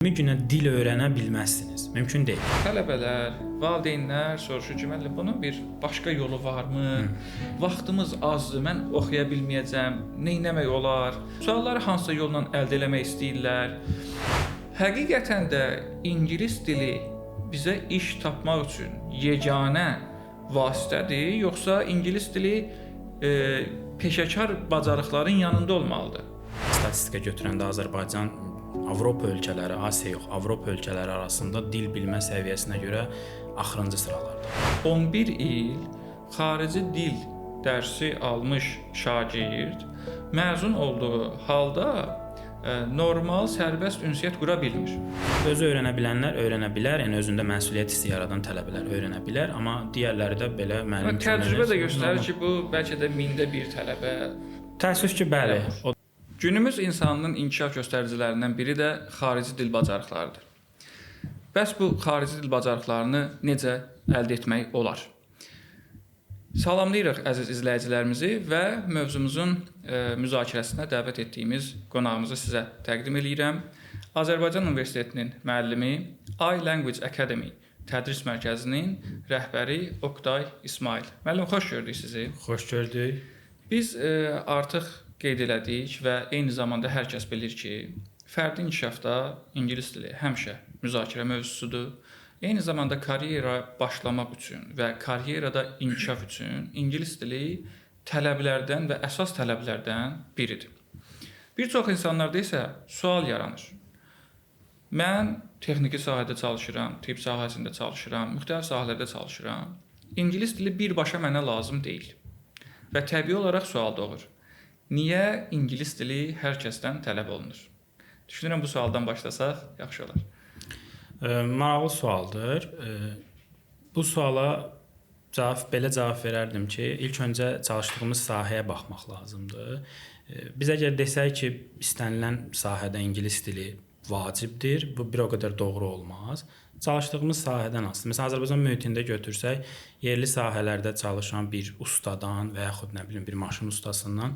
Bir günə dil öyrənə bilməzsiniz. Mümkün deyil. Tələbələr, valideynlər soruşur ki, müəllim, bunun bir başqa yolu varmı? Vaxtımız azdır, mən oxuya bilməyəcəm, nə etmək olar? Sualları hansı yolla əldə etmək istəyirlər? Həqiqətən də ingilis dili bizə iş tapmaq üçün yeganə vasitədir, yoxsa ingilis dili peşəkar bacarıqların yanında olmalıdır? Statistika götürəndə Azərbaycan Avropa ölkələri, Asiya yox, Avropa ölkələri arasında dil bilmə səviyyəsinə görə axırıncı sıralarda. 11 il xarici dil dərsi almış şagird məzun olduğu halda normal sərbəst ünsiyyət qura bilmir. Özü öyrənə bilənlər öyrənə bilər, yəni özündə məsuliyyət hissi yaradan tələbələr öyrənə bilər, amma digərləri də belə müəllim Təcrübə də göstərir ki, bu bəlkə də mində bir tələbə. Təəssüf ki, bəli. Günümüz insanının inkişaf göstəricilərindən biri də xarici dil bacarıqlarıdır. Bəs bu xarici dil bacarıqlarını necə əldə etmək olar? Salamlayırıq əziz izləyicilərimizi və mövzumuzun müzakirəsinə dəvət etdiyimiz qonağımızı sizə təqdim edirəm. Azərbaycan Universitetinin müəllimi, iLanguage Academy tədris mərkəzinin rəhbəri Oqtay İsmail. Müəllim, xoş gördük sizi. Xoş gördük. Biz artıq qeyd elədik və eyni zamanda hər kəs bilir ki, fərdi inkişafda ingilis dili həmişə müzakirə mövzusudur. Eyni zamanda karyera başlamaq üçün və karyerada inkişaf üçün ingilis dili tələblərdən və əsas tələblərdən biridir. Bir çox insanlarda isə sual yaranır. Mən texniki sahədə çalışıram, tibb sahəsində çalışıram, müxtəlif sahələrdə çalışıram. İngilis dili birbaşa mənə lazım deyil. Və təbii olaraq sual doğur. Niyə ingilis dili hər kəsdən tələb olunur? Düşünürəm bu sualdan başlasaq yaxşı olar. Maraqlı sualdır. Bu suala belə cavab verərdim ki, ilk öncə çalışdığımız sahəyə baxmaq lazımdır. Biz əgər desək ki, istənilən sahədə ingilis dili vacibdir, bu bir o qədər doğru olmaz. Çalışdığımız sahədən asılı. Məsələn, Azərbaycan mühitində götürsək, yerli sahələrdə çalışan bir ustadan və yaxud nə bilim bir maşın ustasından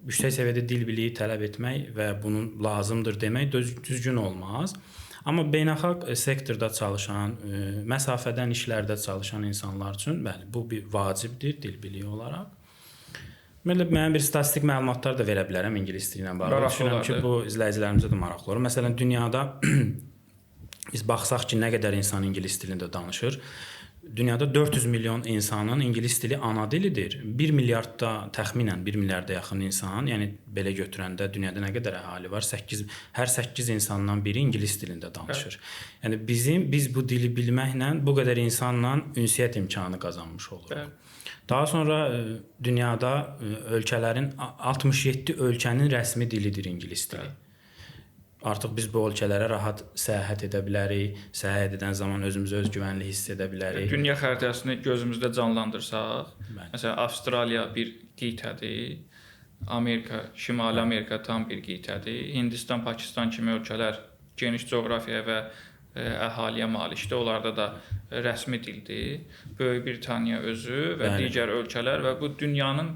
yüksək səviyyədə dil biliyi tələb etmək və bunun lazımdır demək düzgün olmaz. Amma beynəlxalq sektorda çalışan, məsafədən işlərdə çalışan insanlar üçün bəli, bu bir vacibdir dil biliyi olaraq. Mən bir statistik məlumatlar da verə bilərəm ingilis dili ilə bağlı. Düşünürəm ki, bu izləyicilərimizə də maraqlı olur. Məsələn, dünyada biz baxsaq ki, nə qədər insan ingilis dilində danışır. Dünyada 400 milyon insanın ingilis dili ana dilidir. 1 milyardda təxminən 1 milyarda yaxın insan, yəni belə götürəndə dünyada nə qədər əhali var? Hər 8 insandan biri ingilis dilində danışır. Yəni biz bu dili bilməklə bu qədər insanla ünsiyyət imkanı qazanmış oluruq. Daha sonra dünyada ölkələrin 67 ölkənin rəsmi dilidir ingilis dili. Artıq biz bu ölkələrə rahat səyahət edə bilərik, səyahət edən zaman özümüzü özgüvənli hiss edə bilərik. Dünya xəritəsini gözümüzdə canlandırsaq, məsələn, Avstraliya bir qitədir, Şimali Amerika tam bir qitədir, Hindistan, Pakistan kimi ölkələr geniş coğrafiyaya və əhaliyə malikdir, onlarda da rəsmi dildir. Böyük Britaniya özü və digər ölkələr və bu dünyanın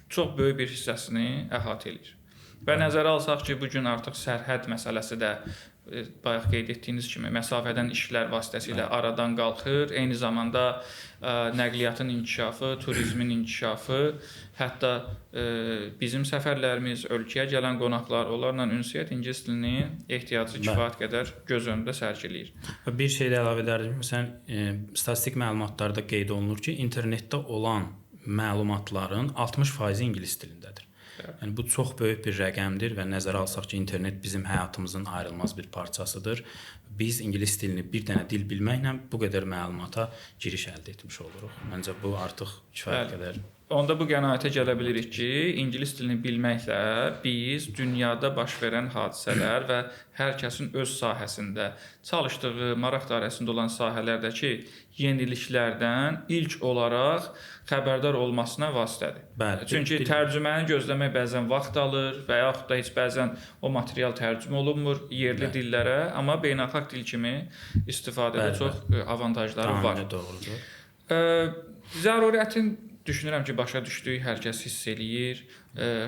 çox böyük bir hissəsini əhatə edir. Və nəzərə alsaq ki, bu gün artıq sərhəd məsələsi də bayaq qeyd etdiyiniz kimi məsafədən işlər vasitəsilə aradan qalxır. Eyni zamanda nəqliyyatın inkişafı, turizmin inkişafı, hətta bizim səfərlərimiz, ölkəyə gələn qonaqlar, onlarla ünsiyyət ingilis dilinin ehtiyacı kifayət qədər göz önündə sərgiləyir. Bir şey də əlavə edərdim. Məsələn, statistik məlumatlarda qeyd olunur ki, internetdə olan məlumatların 60% ingilis dilindədir. Yəni bu çox böyük bir rəqəmdir və nəzərə alsaq ki, internet bizim həyatımızın ayrılmaz bir parçasıdır. Biz ingilis dilini bir dənə dil bilməklə bu qədər məlumata giriş əldə etmiş oluruq. Məncə bu artıq kifayət qədər. Onda bu qənaətə gələ bilirik ki, ingilis dilini bilməklə biz dünyada baş verən hadisələr və hər kəsin öz sahəsində çalışdığı, maraq dairəsində olan sahələrdəki yeniliklərdən ilk olaraq xəbərdar olmasına vasitədir. Bəli. Çünki tərcüməni gözləmək bəzən vaxt alır və yaxud da heç bəzən o material tərcümə olunmur yerli dillərə, amma beynəlxalq dil kimi istifadədə çox avantajları var. Doğrudur. Zəruriyyətin düşünürəm ki, başa düşdüyü hər kəs hiss eləyir.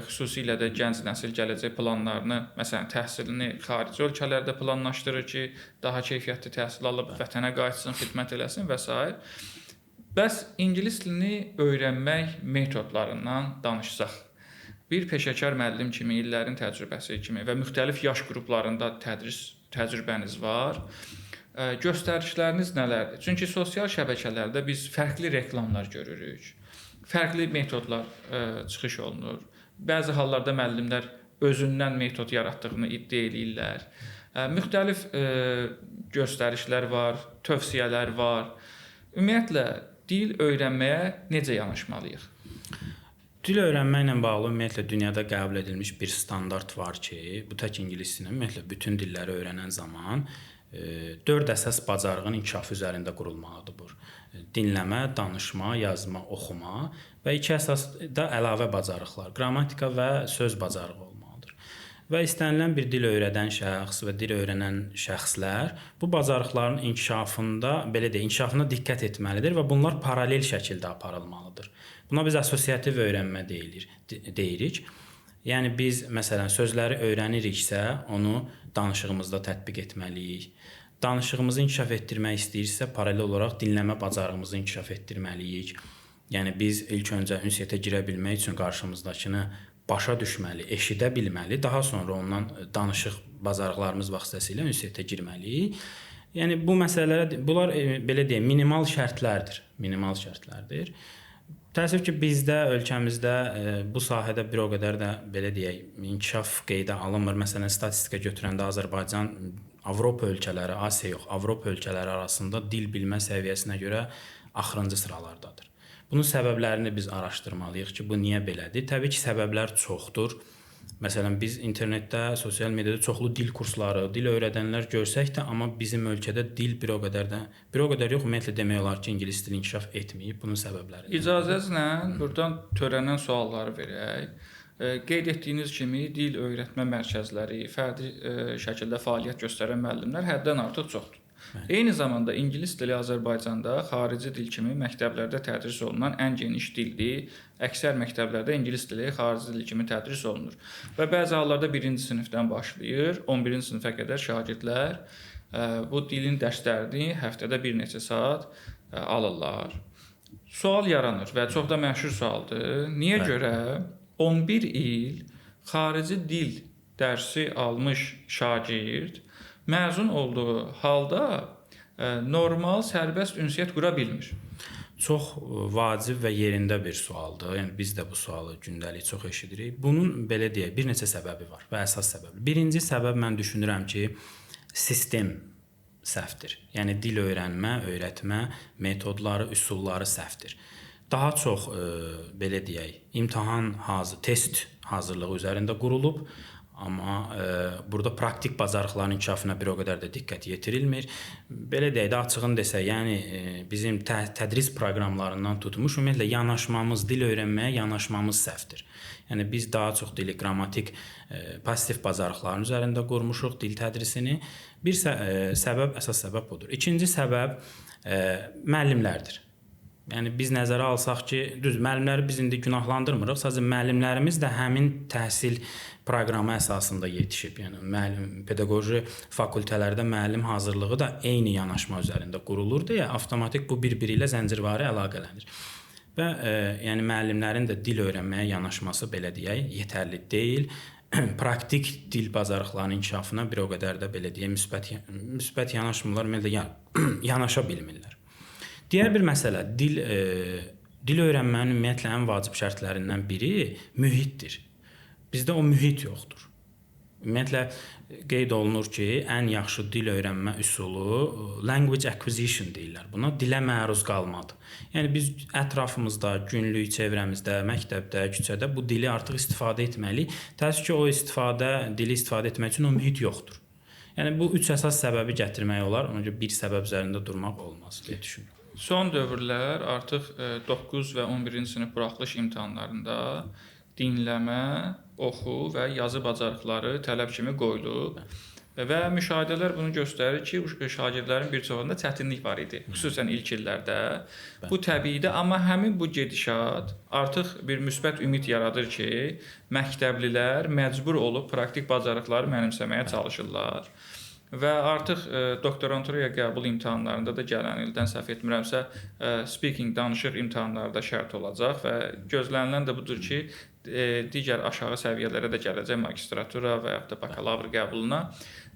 Xüsusilə də gənc nəsil gələcək planlarını, məsələn, təhsilini xarici ölkələrdə planlaşdırır ki, daha keyfiyyətli təhsil alıb vətənə qayıtsın, xidmət eləsin və s. Bəs ingilis dilini öyrənmək metodlarından danışsaq, bir peşəkar müəllim kimi, illərin təcrübəsi kimi və müxtəlif yaş qruplarında təcrübəniz var. Göstərişləriniz nələrdir? Çünki sosial şəbəkələrdə biz fərqli reklamlar görürük. Fərqli metodlar çıxış olunur. Bəzi hallarda müəllimlər özündən metod yaratdığını iddia edirlər. Müxtəlif göstərişlər var, tövsiyələr var. Ümumiyyətlə dil öyrənməyə necə yanaşmalıyıq? Dil öyrənməklə bağlı ümumiyyətlə dünyada qəbul edilmiş bir standart var ki, bu tək ingilis dilinin ümumiyyətlə bütün dilləri öyrənən zaman 4 əsas bacarığın inkişafı üzərində qurulmalıdır bu. Dinləmə, danışma, yazma, oxuma və 2 əsas da əlavə bacarıqlar, qrammatika və söz bacarığı olmalıdır. Və istənilən bir dil öyrədən şəxs və dil öyrənən şəxslər bu bacarıqların inkişafına diqqət etməlidir və bunlar paralel şəkildə aparılmalıdır. Buna biz assosiativ öyrənmə deyirik. Yəni biz məsələn sözləri öyrəniriksə, onu danışığımızda tətbiq etməliyik. Danışığımızı inkişaf etdirmək istəyirsə, paralel olaraq dinləmə bacarığımızı inkişaf etdirməliyik. Yəni biz ilk öncə ünsiyyətə girə bilmək üçün qarşımızdakını başa düşməli, eşidə bilməli, daha sonra ondan danışıq bacarıqlarımız vasitəsilə ünsiyyətə girməliyik. Yəni bu məsələlər, bunlar belə deyək, minimal şərtlərdir. Təəssüf ki, bizdə, ölkəmizdə bu sahədə bir o qədər də belə deyək, inkişaf qeydə alınmır. Məsələn, statistika götürəndə Azərbaycan Avropa ölkələri, Asiya yox, Avropa ölkələri arasında dil bilmə səviyyəsinə görə axırıncı sıralardadır. Bunun səbəblərini biz araşdırmalıyıq ki, bu niyə belədir? Təbii ki, səbəblər çoxdur. Məsələn, biz internetdə, sosial mediada çoxlu dil kursları, dil öyrədənlər görsək də, amma bizim ölkədə dil bir o qədər yox, ümumiyyətlə demək olar ki, ingilis dili inkişaf etməyib. Bunun səbəbləri. İcazənizlə buradan törənən sualları verək. Qeyd etdiyiniz kimi dil öyrətmə mərkəzləri, fərdi şəkildə fəaliyyət göstərən müəllimlər həddən artıq çoxdur. Eyni zamanda ingilis dili Azərbaycanda xarici dil kimi məktəblərdə tədris olunan ən geniş dildir. Əksər məktəblərdə ingilis dili xarici dil kimi tədris olunur. Və bəzi hallarda 1-ci sinifdən başlayır, 11-ci sinifə qədər şagirdlər bu dilin dərslərini həftədə bir neçə saat alırlar. Sual yaranır və çox da məşhur sualdır. Niyə görə 11 il xarici dil dərsi almış şagird məzun olduğu halda normal, sərbəst ünsiyyət qura bilmir? Çox vacib və yerində bir sualdır. Yəni biz də bu sualı gündəlik çox eşidirik. Bunun belə deyək, bir neçə səbəbi var və əsas səbəb. Birinci səbəb mən düşünürəm ki, sistem səhvdir. Yəni dil öyrənmə, öyrətmə metodları, üsulları səhvdir. Daha çox belə deyək, test hazırlığı üzərində qurulub. Amma burada praktik bacarıqların inkişafına bir o qədər də diqqət yetirilmir. Belə deyək də açığını desək, yəni bizim tədris proqramlarından tutmuş ümumiyyətlə yanaşmamız, dil öyrənməyə yanaşmamız səhvdir. Yəni biz daha çox dili qrammatik, pasiv bacarıqların üzərində qurmuşuq dil tədrisini. Bir əsas səbəb budur. İkinci səbəb müəllimlərdir. Yəni biz nəzərə alsaq ki, müəllimləri biz indi günahlandırmırıq. Sadəcə müəllimlərimiz də həmin təhsil proqramı əsasında yetişib. Yəni pedaqoji fakültələrdə müəllim hazırlığı da eyni yanaşma üzərində qurulur deyə avtomatik bu bir-biri ilə zəncirvari əlaqələnir. Və yəni müəllimlərin də dil öyrənməyə yanaşması belə deyək, yetərli deyil. Praktik dil bacarıqlarının inkişafına bir o qədər də belə deyək, müsbət yanaşmırlar, ümumiyyətlə yanaşa bilmirlər. Digər bir məsələ, dil öyrənmənin ümumiyyətlə ən vacib şərtlərindən biri mühitdir. Bizdə o mühit yoxdur. Ümumiyyətlə qeyd olunur ki, ən yaxşı dil öyrənmə üsulu language acquisition deyirlər. Buna dilə məruz qalmadır. Yəni biz ətrafımızda, günlük çevrəmizdə, məktəbdə, küçədə bu dili artıq istifadə etməliyik. Təəssüf ki, dili istifadə etmək üçün o mühit yoxdur. Yəni bu 3 əsas səbəbi gətirmək olar. Ona görə bir səbəb üzərində durmaq olmaz deyə düşünürəm. Son dövrlər artıq 9 və 11-ci sinif buraxılış imtahanlarında dinləmə, oxu və yazı bacarıqları tələb kimi qoyulub Və müşahidələr bunu göstərir ki, şagirdlərin bir çoxunda çətinlik var idi, xüsusən ilk illərdə. Bu təbiidir, amma həmin bu gedişat artıq bir müsbət ümid yaradır ki, məktəblilər məcbur olub praktik bacarıqları mənimsəməyə çalışırlar. Və artıq doktoranturaya qəbul imtahanlarında da gələn ildən səhv etmirəmsə, speaking, danışıq imtahanları da şərt olacaq və gözlənilən də budur ki, digər aşağı səviyyələrə də gələcək magistratura və yaxud da bakalavr qəbuluna.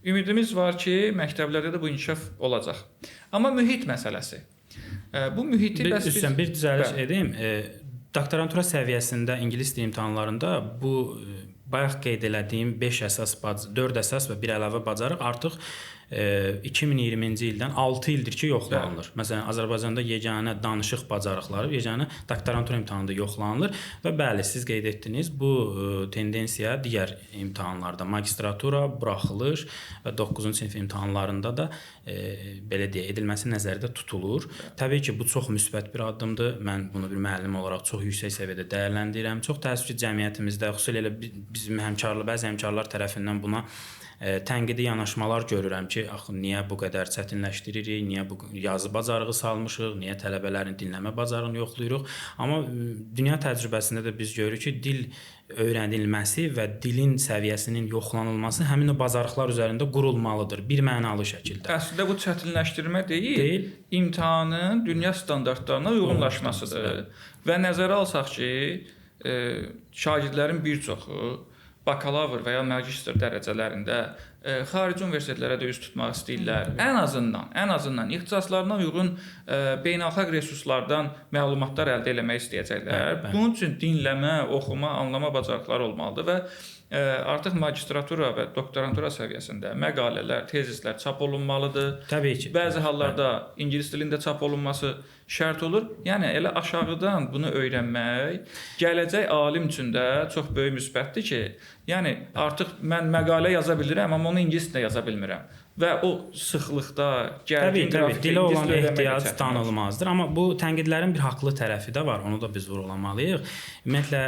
Ümidimiz var ki, məktəblərdə də bu inkişaf olacaq. Amma mühit məsələsi. Bu mühiti bir düzəliş edeyim. Doktorantura səviyyəsində ingilis dili imtahanlarında bu bayaq qeyd elədiyim 4 əsas və bir əlavə bacarıq artıq 2020-ci ildən 6 ildir ki, yoxlanılır. Məsələn, Azərbaycanda yeganə danışıq bacarıqları, yeganə doktorantura imtahanında yoxlanılır və bəli, siz qeyd etdiniz, bu tendensiya digər imtahanlarda magistratura buraxılır və 9-cu sinif imtahanlarında da belə deyə edilməsi nəzərdə tutulur. Təbii ki, bu çox müsbət bir addımdır. Mən bunu bir müəllim olaraq çox yüksək səviyyədə dəyərləndirirəm. Çox təəssüf ki, cəmiyyətimizdə, xüsusilə bizim bəzi həmkarlar tərəfindən buna tənqidi yanaşmalar görürəm ki, axı niyə bu qədər çətinləşdiririk, niyə bu yazı bacarığı salmışıq, niyə tələbələrin dinləmə bacarığını yoxlayırıq. Amma dünya təcrübəsində də biz görürük ki, dil öyrənilməsi və dilin səviyyəsinin yoxlanılması həmin o bacarıqlar üzərində qurulmalıdır, bir mənalı şəkildə. Əslində bu çətinləşdirmə deyil, imtahanın dünya standartlarına uyğunlaşmasıdır. Və nəzərə alsaq ki, şagirdlərin bir çoxu bakalavr və ya magistr dərəcələrində xarici universitetlərə də üz tutmaq istəyirlər. Ən azından ixtisaslarına uyğun beynəlxalq resurslardan məlumatlar əldə etmək istəyəcəklər. Bunun üçün dinləmə, oxuma, anlama bacarıqları olmalıdır və artıq magistratura və doktorantura səviyyəsində məqalələr, tezislər çap olunmalıdır. Təbii ki. Bəzi hallarda ingilis dilində çap olunması şərt olur. Yəni elə aşağıdan bunu öyrənmək gələcək alim üçün də çox böyük müsbətdir ki, yəni artıq mən məqalə yaza bilirəm, amma onu ingilis dilində yaza bilmirəm. Və o sıxlıqda, gərgin qrafikdə dilə olan ehtiyac danılmazdır. Amma bu tənqidlərin bir haqlı tərəfi də var. Onu da biz vurğulamalıyıq. Ümumiyyətlə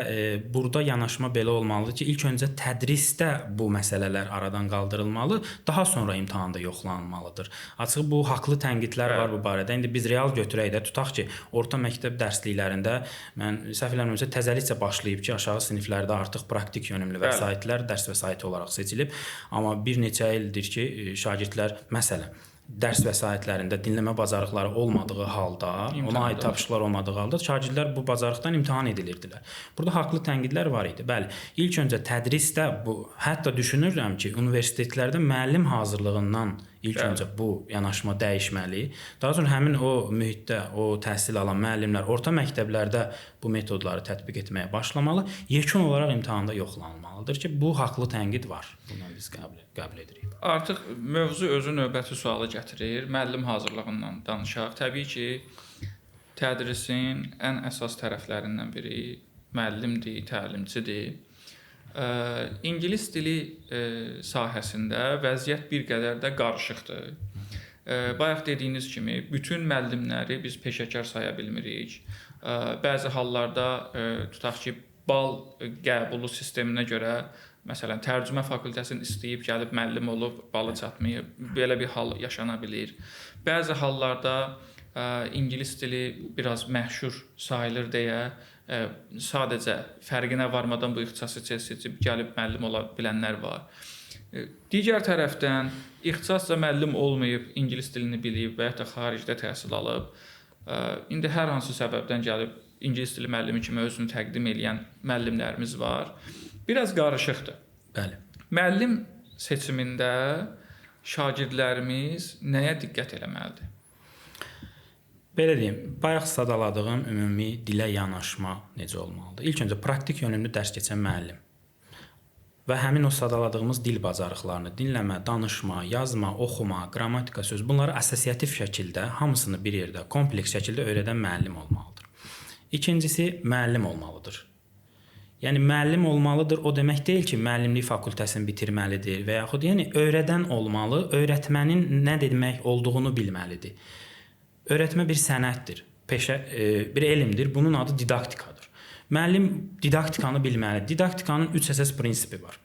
burada yanaşma belə olmalıdır ki, ilk öncə tədrisdə bu məsələlər aradan qaldırılmalı, daha sonra imtahanda yoxlanılmalıdır. Açığı bu haqlı tənqidlər var bu barədə. İndi biz real götürək də tutaq ki, orta məktəb dərsliklərində mən səhv eləmirəmsə təzəlikcə başlayıb ki, aşağı siniflərdə artıq praktik yönümlü vəsaitlər dərs vəsaiti olaraq seçilib. Amma bir neçə ildir ki, şagirdlər məsələn dərs vəsaitlərində dinləmə bacarıqları olmadığı halda, ona aid tapşırıqlar olmadığı halda şagirdlər bu bacarıqdan imtahan edilirdilər. Burada haqlı tənqidlər var idi. Bəli, ilk öncə tədrisdə bu, hətta düşünürəm ki, universitetlərdə müəllim hazırlığından ilk öncə bu yanaşma dəyişməli. Daha sonra həmin o mühitdə, o təhsil alan müəllimlər orta məktəblərdə bu metodları tətbiq etməyə başlamalı, yekun olaraq imtahanda yoxlanılmalıdır ki, bu haqlı tənqid var. Bunu biz qəbul edirik. Artıq mövzu özü növbəti sualı gətirir. Müəllim hazırlığından danışaq. Təbii ki, tədrisin ən əsas tərəflərindən biri müəllimdir, təlimçidir. İngilis dili sahəsində vəziyyət bir qədər də qarışıqdır. Bayaq dediyiniz kimi, bütün müəllimləri biz peşəkar saya bilmirik. Bəzi hallarda tutaq ki, bal qəbulu sisteminə görə, məsələn, tərcümə fakültəsini istəyib gəlib müəllim olub, balı çatmayıb, belə bir hal yaşana bilir. Bəzi hallarda ingilis dili biraz məşhur sayılır deyə sadəcə fərqinə varmadan bu ixtisası seçib gəlib müəllim ola bilənlər var. Digər tərəfdən ixtisasca müəllim olmayıb, ingilis dilini bilib və ya da xaricdə təhsil alıb, indi hər hansı səbəbdən gəlib ingilis dili müəllimi kimi özünü təqdim edən müəllimlərimiz var. Biraz qarışıqdır. Bəli. Müəllim seçimində şagirdlərimiz nəyə diqqət eləməlidir? Belə deyim, bayaq sadaladığım ümumi dilə yanaşma necə olmalıdır? İlk öncə praktik yönümlü dərs keçən müəllim və həmin o sadaladığımız dil bacarıqlarını dinləmə, danışma, yazma, oxuma, qrammatika, söz bunları assosiativ şəkildə hamısını bir yerdə kompleks şəkildə öyrədən müəllim olmalıdır. İkincisi müəllim olmalıdır. Yəni müəllim olmalıdır o demək deyil ki, müəllimlik fakültəsini bitirməlidir və yaxud yəni öyrədən olmalı, öyrətmənin nə demək olduğunu bilməlidir. Öyrətmə bir sənətdir, peşə, bir elmdir. Bunun adı didaktikadır. Müəllim didaktikanı bilməlidir. Didaktikanın 3 əsas prinsipi var.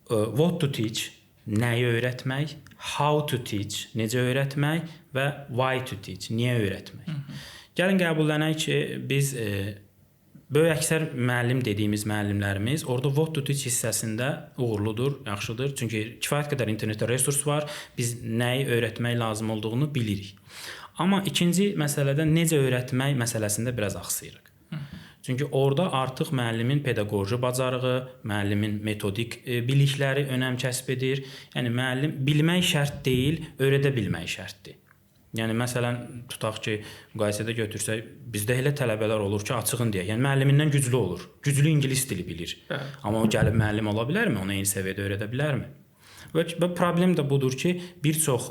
What to teach, nəyi öyrətmək, how to teach, necə öyrətmək və why to teach, niyə öyrətmək. Gəlin qəbullənək ki, biz böyük əksər müəllim dediyimiz müəllimlərimiz orada what to teach hissəsində uğurludur, yaxşıdır. Çünki kifayət qədər internetdə resurs var. Biz nəyi öyrətmək lazım olduğunu bilirik. Amma ikinci məsələdə necə öyrətmək məsələsində biraz axsayırıq. Çünki orada artıq müəllimin pedaqoji bacarığı, müəllimin metodik bilikləri önəm kəsb edir. Yəni müəllim bilmək şərt deyil, öyrədə bilmək şərtdir. Yəni məsələn tutaq ki, müqayisədə götürsək, bizdə elə tələbələr olur ki, açığın deyək. Yəni müəllimindən güclü olur. Güclü ingilis dili bilir. Amma o gəlib müəllim ola bilərmi? Onu eyni səviyyədə öyrədə bilərmi? Və problem də budur ki, bir çox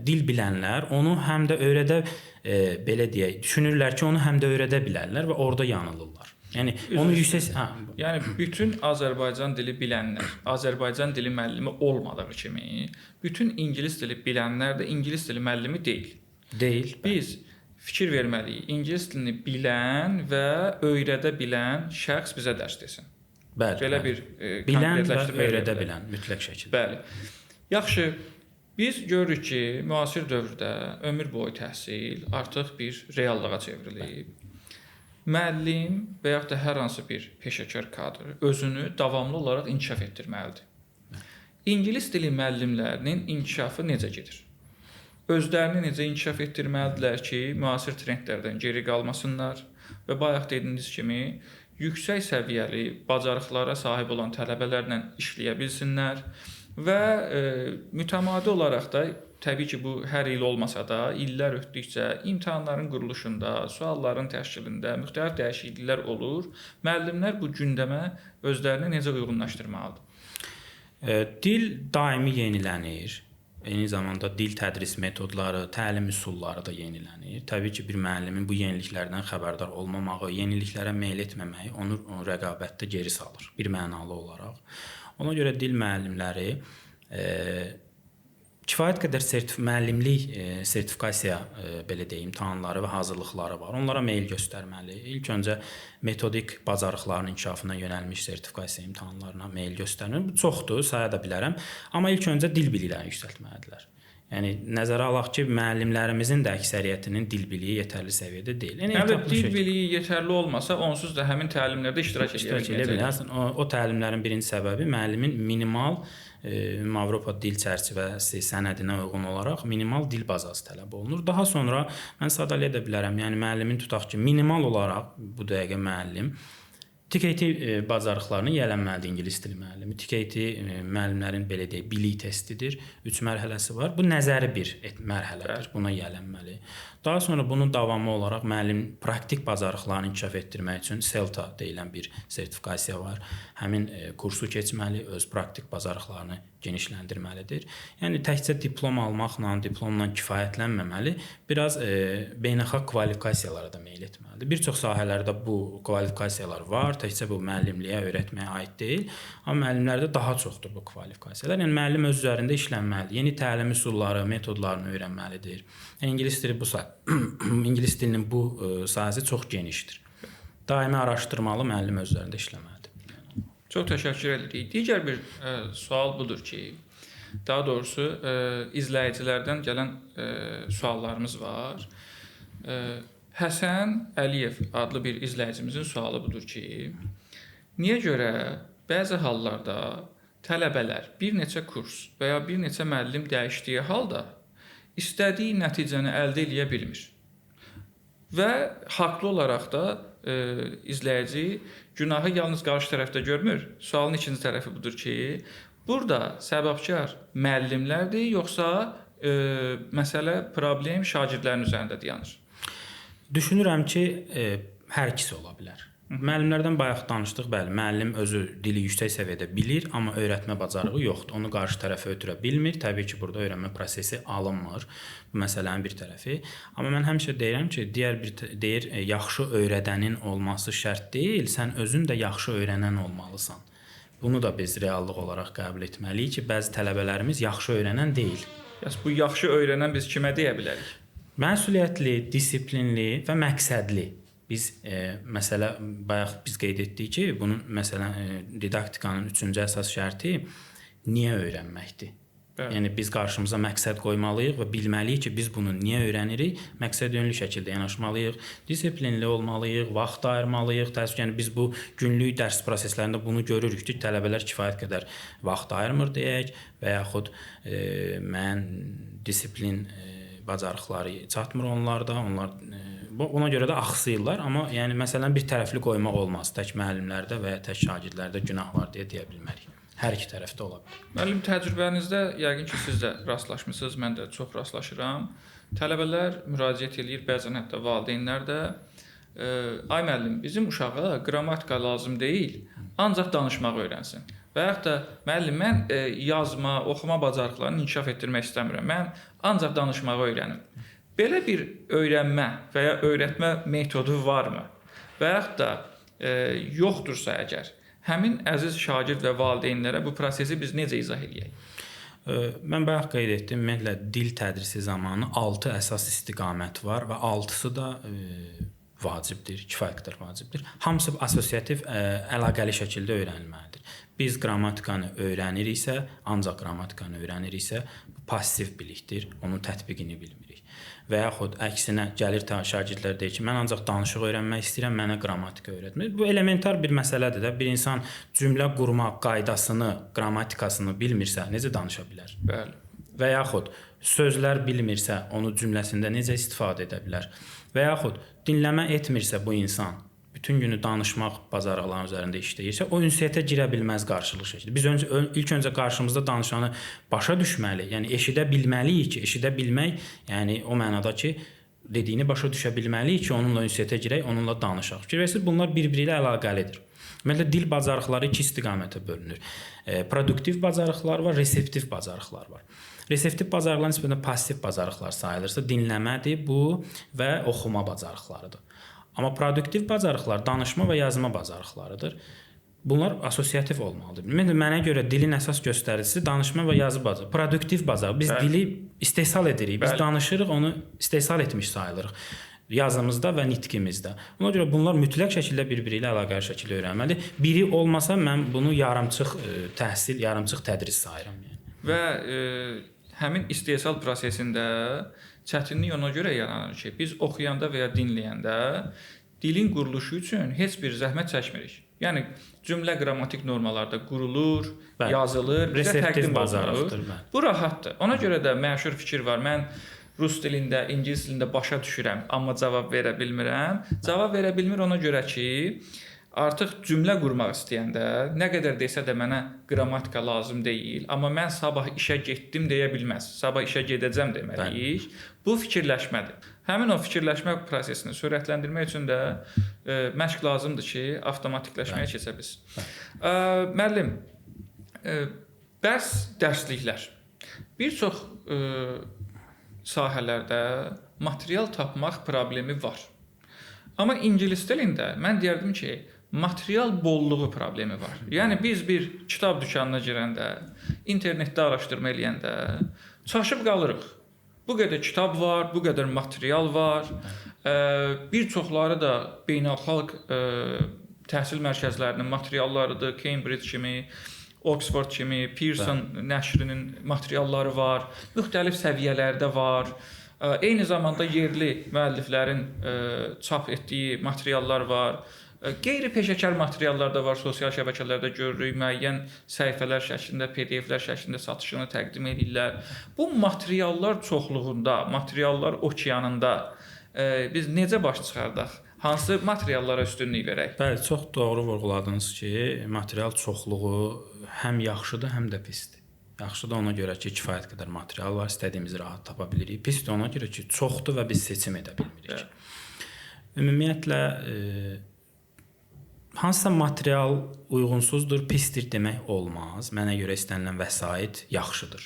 dil bilənlər onu həm də belə deyək, düşünürlər ki, onu həm də öyrədə bilərlər və orada yanılırlar. Yəni onu yüksək Yəni bütün Azərbaycan dili bilənlər, Azərbaycan dili müəllimi olmadığı kimi, bütün ingilis dili bilənlər də ingilis dili müəllimi deyil. Deyil. Biz fikir verməliyik. İngilis dilini bilən və öyrədə bilən şəxs bizə dərs desin. Bəli. Belə bir bilən və öyrədə bilən mütləq şəkildə. Bəli. Yaxşı, biz görürük ki, müasir dövrdə ömür boyu təhsil artıq bir reallığa çevrilib. Müəllim və yaxud da hər hansı bir peşəkar kadr özünü davamlı olaraq inkişaf etdirməlidir. İngilis dili müəllimlərinin inkişafı necə gedir? Özlərini necə inkişaf etdirməlidirlər ki, müasir trendlərdən geri qalmasınlar və bayaq dediyiniz kimi yüksək səviyyəli bacarıqlara sahib olan tələbələrlə işləyə bilsinlər və mütəmadi olaraq da təbii ki, bu hər il olmasa da illər ötdükcə imtahanların quruluşunda, sualların təşkilində müxtəlif dəyişikliklər olur. Müəllimlər bu gündəmə özlərini necə uyğunlaşdırmalıdır? Dil daimi yenilənir. Eyni zamanda dil tədris metodları, təlim üsulları da yenilənir. Təbii ki, bir müəllimin bu yeniliklərdən xəbərdar olmamağı, yeniliklərə meyl etməməyi onu rəqabətdə geri salır, bir mənalı olaraq. Ona görə dil müəllimləri kifayət qədər müəllimlik sertifikasiya belə deyim, imtahanları və hazırlıqları var. Onlara meyl göstərməli. İlk öncə metodik bacarıqların inkişafına yönəlmiş sertifikasiya imtahanlarına meyl göstərməli. Bu çoxdur, saya da bilərəm. Amma ilk öncə dil biliklərini yüksəltməlidirlər. Yəni nəzərə alaq ki, müəllimlərimizin də əksəriyyətinin dil biliyi yetərli səviyyədə deyil. Yəni dil biliyi yetərli olmasa, onsuz da həmin təlimlərdə iştirak edə bilməyəcək. O təlimlərin birinci səbəbi müəllimin minimal Avropa dil çərçivəsi sənədinə uyğun olaraq minimal dil bazası tələb olunur. Daha sonra mən sadalaya da bilərəm. Yəni müəllimin tutaq ki, minimal olaraq bu dəqiqə müəllim TKT bacarıqlarını yiyələnməlidir ingilis dili müəllimi. TKT müəllimlərin belə deyək, bilik testidir. 3 mərhələsi var. Bu nəzəri bir mərhələdir. Buna yiyələnməli. Daha sonra bunun davamı olaraq müəllim praktik bacarıqlarını inkişaf etdirmək üçün CELTA deyilən bir sertifikasiya var. Həmin kursu keçməli, öz praktik bacarıqlarını genişləndirməlidir. Yəni təkcə diplom almaqla, diplomla kifayətlənməməli, biraz beynəlxalq kvalifikasiyalara da meyl etməlidir. Bir çox sahələrdə bu kvalifikasiyalar var, təkcə bu müəllimliyə, öyrətməyə aid deyil, amma müəllimlərdə daha çoxdur bu kvalifikasiyalar. Yəni müəllim öz üzərində işlənməlidir, yeni təlim üsulları, metodlarını öyrənməlidir. Yəni ingilis dili ingilis dilinin bu sahəsi çox genişdir. Daimi araşdırmalı, müəllim öz üzərində işləməlidir. Çox təşəkkür edirik. Digər bir sual budur ki, daha doğrusu izləyicilərdən gələn suallarımız var. Həsən Əliyev adlı bir izləyicimizin sualı budur ki, niyə görə bəzi hallarda tələbələr bir neçə kurs və ya bir neçə müəllim dəyişdiyi halda istədiyi nəticəni əldə edə bilmir? Və haqlı olaraq da izləyici günahı yalnız qarşı tərəfdə görmür. Sualın ikinci tərəfi budur ki, burada səbəbkar müəllimlərdir, yoxsa məsələ, problem şagirdlərin üzərində dayanır? Düşünürəm ki, hər ikisi ola bilər. Müəllimlərdən bayaq danışdıq, bəli, müəllim özü dili yüksək səviyyədə bilir, amma öyrətmə bacarığı yoxdur. Onu qarşı tərəfə ötürə bilmir. Təbii ki, burada öyrənmə prosesi alınmır. Bu məsələnin bir tərəfi. Amma mən həmişə deyirəm ki, deyir yaxşı öyrədənin olması şərt deyil, sən özün də yaxşı öyrənən olmalısan. Bunu da biz reallıq olaraq qəbul etməliyik ki, bəzi tələbələrimiz yaxşı öyrənən deyil. Bu yaxşı öyrənən biz kimə deyə bilərik? Məsuliyyətli, disiplinli və məqsədli. Biz məsələ bayaq biz qeyd etdik ki, bunun məsələn didaktikanın 3-cü əsas şərti niyə öyrənməkdir? Bəli. Yəni biz qarşımıza məqsəd qoymalıyıq və bilməliyik ki, biz bunu niyə öyrənirik? Məqsədyönlü şəkildə yanaşmalıyıq, disiplinli olmalıyıq, vaxt ayırmalıyıq. Təəssüf ki, yəni biz bu günlük dərs proseslərində bunu görürük ki, tələbələr kifayət qədər vaxt ayırmır deyək və yaxud mən disiplin bacarıqları çatmır onlarda. Onlar ona görə də axsayırlar, amma yəni məsələn bir tərəfli qoymaq olmaz. Tək müəllimlərdə və ya tək şagirdlərdə günah var deyə bilmərik. Hər iki tərəfdə ola bilər. Müəllim, təcrübənizdə yəqin ki, siz də rastlaşmısınız, mən də çox rastlaşıram. Tələbələr müraciət eləyir, bəzən hətta valideynlər də ay müəllim, bizim uşağa qrammatika lazım deyil, ancaq danışmağı öyrənsin. Və yaxud da müəllim, mən yazma, oxuma bacarıqlarını inkişaf etdirmək istəmirəm. Mən ancaq danışmağı öyrənim. Belə bir öyrənmə və ya öyrətmə metodu varmı? Və yaxud da yoxdursa əgər, həmin əziz şagird və valideynlərə bu prosesi biz necə izah edək? Mən bayaq qeyd etdim, ümumiyyətlə dil tədrisi zamanı 6 əsas istiqamət var və 6-sı da vacibdir, kifayət qədər vacibdir. Hamısı assosiativ, əlaqəli şəkildə öyrənilməlidir. Biz qrammatikanı öyrəniriksə, ancaq qrammatikanı öyrəniriksə, bu passiv bilikdir, onun tətbiqini bilmirik. Və yaxud əksinə gəlir şagirdlər deyir ki, mən ancaq danışıq öyrənmək istəyirəm, mənə qrammatika öyrətmir. Bu elementar bir məsələdir də. Bir insan cümlə qurmaq qaydasını, qrammatikasını bilmirsə, necə danışa bilər? Bəli. Və yaxud sözlər bilmirsə, onu cümləsində necə istifadə edə bilər? Və yaxud dinləmə etmirsə bu insan, bütün günü danışmaq bacarıqları üzərində işləyirsə, o ünsiyyətə girə bilməz qarşılıq şəkildə. Biz ilk öncə qarşımızda danışanı başa düşməli, yəni eşidə bilməliyik ki, eşidə bilmək, yəni o mənada ki, dediyini başa düşə bilməliyik ki, onunla ünsiyyətə girək, onunla danışaq. Fikir verirsiniz, bunlar bir-biri ilə əlaqəlidir. Ümumiyyətlə dil bacarıqları iki istiqamətə bölünür. Produktiv bacarıqlar var, reseptiv bacarıqlar var. Reseptiv bacarıqlar nisbətən passiv bacarıqlar sayılırsa, dinləmədir bu və oxuma bacarıqlarıdır. Amma produktiv bacarıqlar danışma və yazma bacarıqlarıdır. Bunlar assosiativ olmalıdır. Mənə görə dilin əsas göstəricisi danışma və yazı bacarığı. Produktiv bacarıq. Biz dili istehsal edirik. Biz danışırıq, onu istehsal etmiş sayılırıq. Yazımızda və nitqimizdə. Ona görə bunlar mütləq şəkildə bir-biri ilə əlaqəli şəkildə öyrənməlidir. Biri olmasa mən bunu yarımçıq təhsil, yarımçıq tədris sayıram. Və həmin istehsal prosesində çətinlik ona görə yaranır ki, biz oxuyanda və ya dinləyəndə dilin quruluşu üçün heç bir zəhmət çəkmirik. Yəni cümlə qrammatik normalarda qurulur, yazılır, bizə təqdim olunur. Bu rahatdır. Ona görə də məşhur fikir var. Mən rus dilində, ingilis dilində başa düşürəm, amma cavab verə bilmirəm. Cavab verə bilmir ona görə ki, artıq cümlə qurmaq istəyəndə nə qədər desə də mənə qrammatika lazım deyil, amma mən sabah işə getdim deyə bilməz. Sabah işə gedəcəm deməliyik. Bu fikirləşmədir. Həmin o fikirləşmə prosesini sürətləndirmək üçün də məşq lazımdır ki, avtomatikləşməyə keçə bilsin. Müəllim, dərsliklər. Bir çox sahələrdə material tapmaq problemi var. Amma ingilis dilində mən deyərdim ki, material bolluğu problemi var. Yəni biz bir kitab dükanına girəndə, internetdə araşdırma eləyəndə çaşıb qalırıq. Bu qədər kitab var, bu qədər material var. Bir çoxları da beynəlxalq təhsil mərkəzlərinin materiallarıdır. Cambridge kimi, Oxford kimi, Pearson nəşrinin materialları var. Müxtəlif səviyyələrdə var. Eyni zamanda yerli müəlliflərin çap etdiyi materiallar var. Qeyri-peşəkar materiallar da var, sosial şəbəkələrdə görürük, müəyyən səhifələr şəklində, PDF-lər şəklində satışını təqdim edirlər. Bu materiallar çoxluğunda, materiallar okeanında biz necə baş çıxardaq? Hansı materiallara üstünlük verək? Bəli, çox doğru vurğuladınız ki, material çoxluğu həm yaxşıdır, həm də pisdir. Yaxşıdır ona görə ki, kifayət qədər material var, istədiyimizi rahat tapa bilirik. Pisdir ona görə ki, çoxdur və biz seçim edə bilmirik. Ümumiyyətlə hansısa material uyğunsuzdur, pisdir demək olmaz. Mənə görə istənilən vəsait yaxşıdır.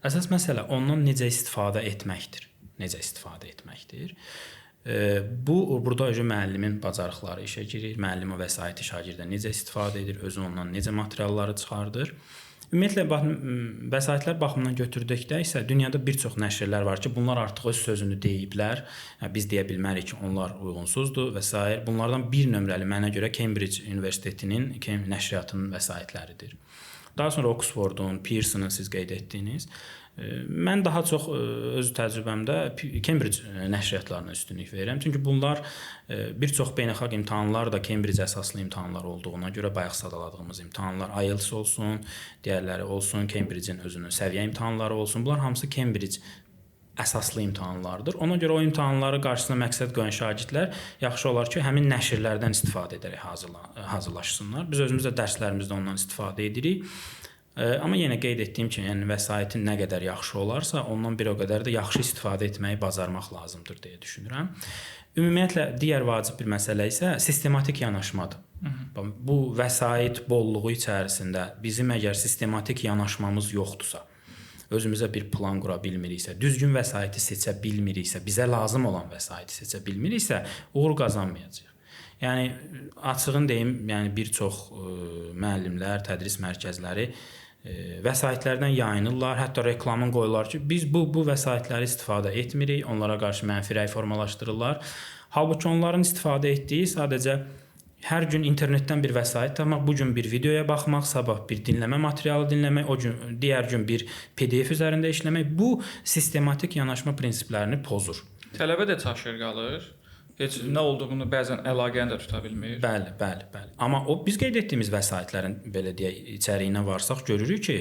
Əsas məsələ ondan necə istifadə etməkdir. Necə istifadə etməkdir. Burada özü müəllimin bacarıqları işə girir. Müəllim o vəsaiti şagirdə necə istifadə edir, özü ondan necə materialları çıxardır. Ümumiyyətlə vəsaitlər baxımından götürdükdə isə dünyada bir çox nəşrlər var ki, bunlar artıq öz sözünü deyiblər. Biz deyə bilmərik ki, onlar uyğunsuzdur və s. Bunlardan bir nömrəli mənə görə Cambridge Universitetinin nəşriyyatının vəsaitləridir. Daha sonra Oxfordun, Pearson'un siz qeyd etdiyiniz. Mən daha çox öz təcrübəmdə Cambridge nəşriyyatlarına üstünlük verirəm. Çünki bunlar bir çox beynəlxalq imtahanlar da Cambridge əsaslı imtahanlar olduğuna görə bayaq sadaladığımız imtahanlar IELTS olsun, digərləri olsun, Cambridge-in özünün səviyyə imtahanları olsun. Bunlar hamısı Cambridge əsaslı imtahanlardır. Ona görə o imtahanları qarşısına məqsəd qoyan şagirdlər yaxşı olar ki, həmin nəşrlərdən istifadə edərək hazırlaşsınlar. Biz özümüz də dərslərimizdə ondan istifadə edirik. Amma yenə qeyd etdiyim kimi, yəni vəsaitin nə qədər yaxşı olarsa, ondan bir o qədər də yaxşı istifadə etməyi bacarmaq lazımdır deyə düşünürəm. Ümumiyyətlə digər vacib bir məsələ isə sistematik yanaşmadır. Bu vəsait bolluğu içərisində bizim əgər sistematik yanaşmamız yoxdursa, özümüzə bir plan qura bilmiriksə, düzgün vəsaiti seçə bilmiriksə, bizə lazım olan vəsaiti seçə bilmiriksə, uğur qazanmayacağıq. Yəni açığın deyim, yəni bir çox müəllimlər, tədris mərkəzləri vəsaitlərdən yayınırlar, hətta reklamın qoyurlar ki, biz bu vəsaitləri istifadə etmirik, onlara qarşı mənfi rəy formalaşdırırlar. Halbuki onların istifadə etdiyi sadəcə hər gün internetdən bir vəsait tapmaq, bu gün bir videoya baxmaq, sabah bir dinləmə materialı dinləmək, o gün digər gün bir PDF üzərində işləmək, bu sistematik yanaşma prinsiplərini pozur. Tələbə də çaşır qalır. Heç nə olduğunu bəzən əlaqəni də tuta bilmir. Bəli. Amma biz qeyd etdiyimiz vəsaitlərin belə deyək içəriyinə varsaq görürük ki,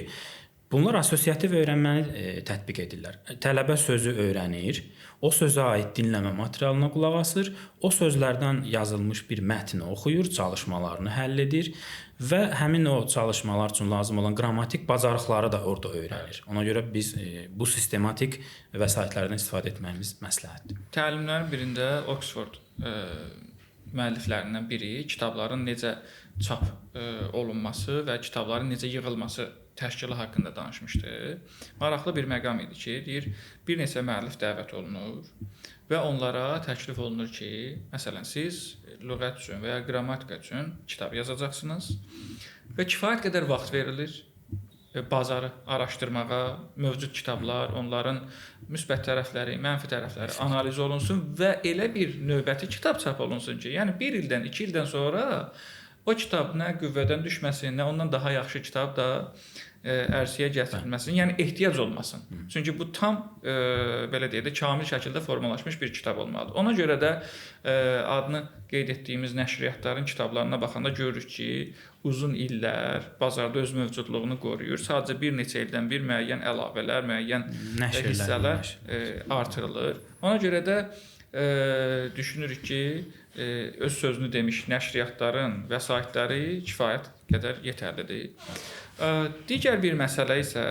bunlar assosiativ öyrənməni tətbiq edirlər. Tələbə sözü öyrənir, o sözə aid dinləmə materialına qulaq asır, o sözlərdən yazılmış bir mətni oxuyur, çalışmalarını həll edir və həmin o çalışmalar üçün lazım olan qrammatik bacarıqları da orada öyrənir. Ona görə biz bu sistematik vəsaitlərdən istifadə etməyimiz məsləhətdir. Təlimlərin birində Oxford müəlliflərindən biri kitabların necə çap olunması və kitabların necə yığılması təşkili haqqında danışmışdı. Maraqlı bir məqam idi ki, deyir, bir neçə müəllif dəvət olunur və onlara təklif olunur ki, məsələn, siz lüğət üçün və ya qrammatika üçün kitab yazacaqsınız və kifayət qədər vaxt verilir bazarı araşdırmağa, mövcud kitablar, onların müsbət tərəfləri, mənfi tərəfləri analiz olunsun və elə bir növbəti kitab çap olunsun ki, yəni 1 ildən, 2 ildən sonra o kitab nə qüvvədən düşməsin, nə ondan daha yaxşı kitab da ərsəyə gətirilməsin, yəni ehtiyac olmasın. Çünki bu tam belə deyək də kamil şəkildə formalaşmış bir kitab olmalıdır. Ona görə də adını qeyd etdiyimiz nəşriyyatların kitablarına baxanda görürük ki, uzun illər bazarda öz mövcudluğunu qoruyur. Sadəcə bir neçə ildən bir müəyyən əlavələr, müəyyən hissələr artırılır. Ona görə də düşünürük ki, öz sözünü demiş nəşriyyatların vəsaitləri kifayət qədər yetərlidir. Digər bir məsələ isə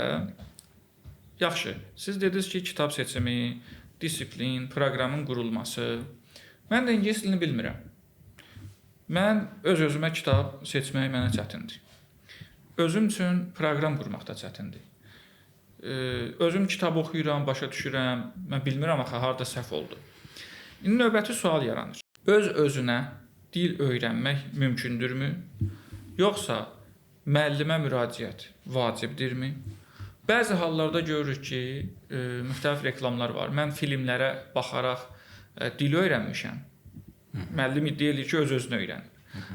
yaxşı, siz dediniz ki, kitab seçimi, disiplin, proqramın qurulması. Mən də ingilis dilini bilmirəm. Mən öz-özümə kitab seçmək mənə çətindir. Özüm üçün proqram qurmaq da çətindir. Özüm kitab oxuyuram, başa düşürəm, mən bilmirəm axı harda səhv oldu. İndi növbəti sual yaranır. Öz-özünə dil öyrənmək mümkündürmü? Yoxsa müəllimə müraciət vacibdirmi? Bəzi hallarda görürük ki, müxtəlif reklamlar var. Mən filmlərə baxaraq dil öyrənmişəm. Müəllim iddia edir ki, öz-özünə öyrənir.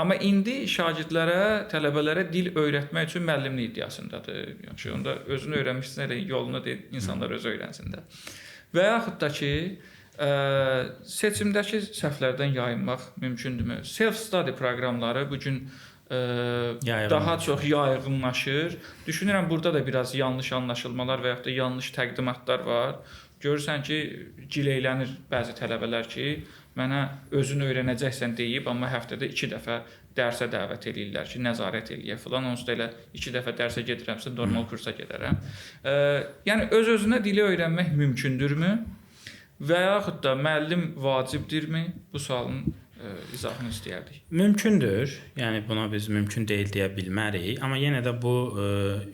Amma indi şagirdlərə, tələbələrə dil öyrətmək üçün müəllimlik iddiasındadır. Yaxşı, onda özünü öyrənmişsə də yolunu deyil, insanlar özü öyrənsinlər. Və yaxud da ki, seçimdəki səhvlərdən yayınmaq mümkündürmü? Self-study proqramları bu gün daha çox yayğınlaşır. Düşünürəm burada da biraz yanlış anlaşılmalar və yaxud da yanlış təqdimatlar var. Görürsən ki, gileylənir bəzi tələbələr ki, mənə özünü öyrənəcəksən deyib, amma həftədə 2 dəfə dərsə dəvət edirlər ki, nəzarət eləyək filan. Onsuz da elə 2 dəfə dərsə gedirəmsə, normal kursa gedərəm. Yəni öz-özünə dili öyrənmək mümkündürmü? Və yaxud da müəllim vacibdirmi? Bu sualın izahını istəyərdik. Mümkündür. Yəni buna biz mümkün deyil deyə bilmərik, amma yenə də bu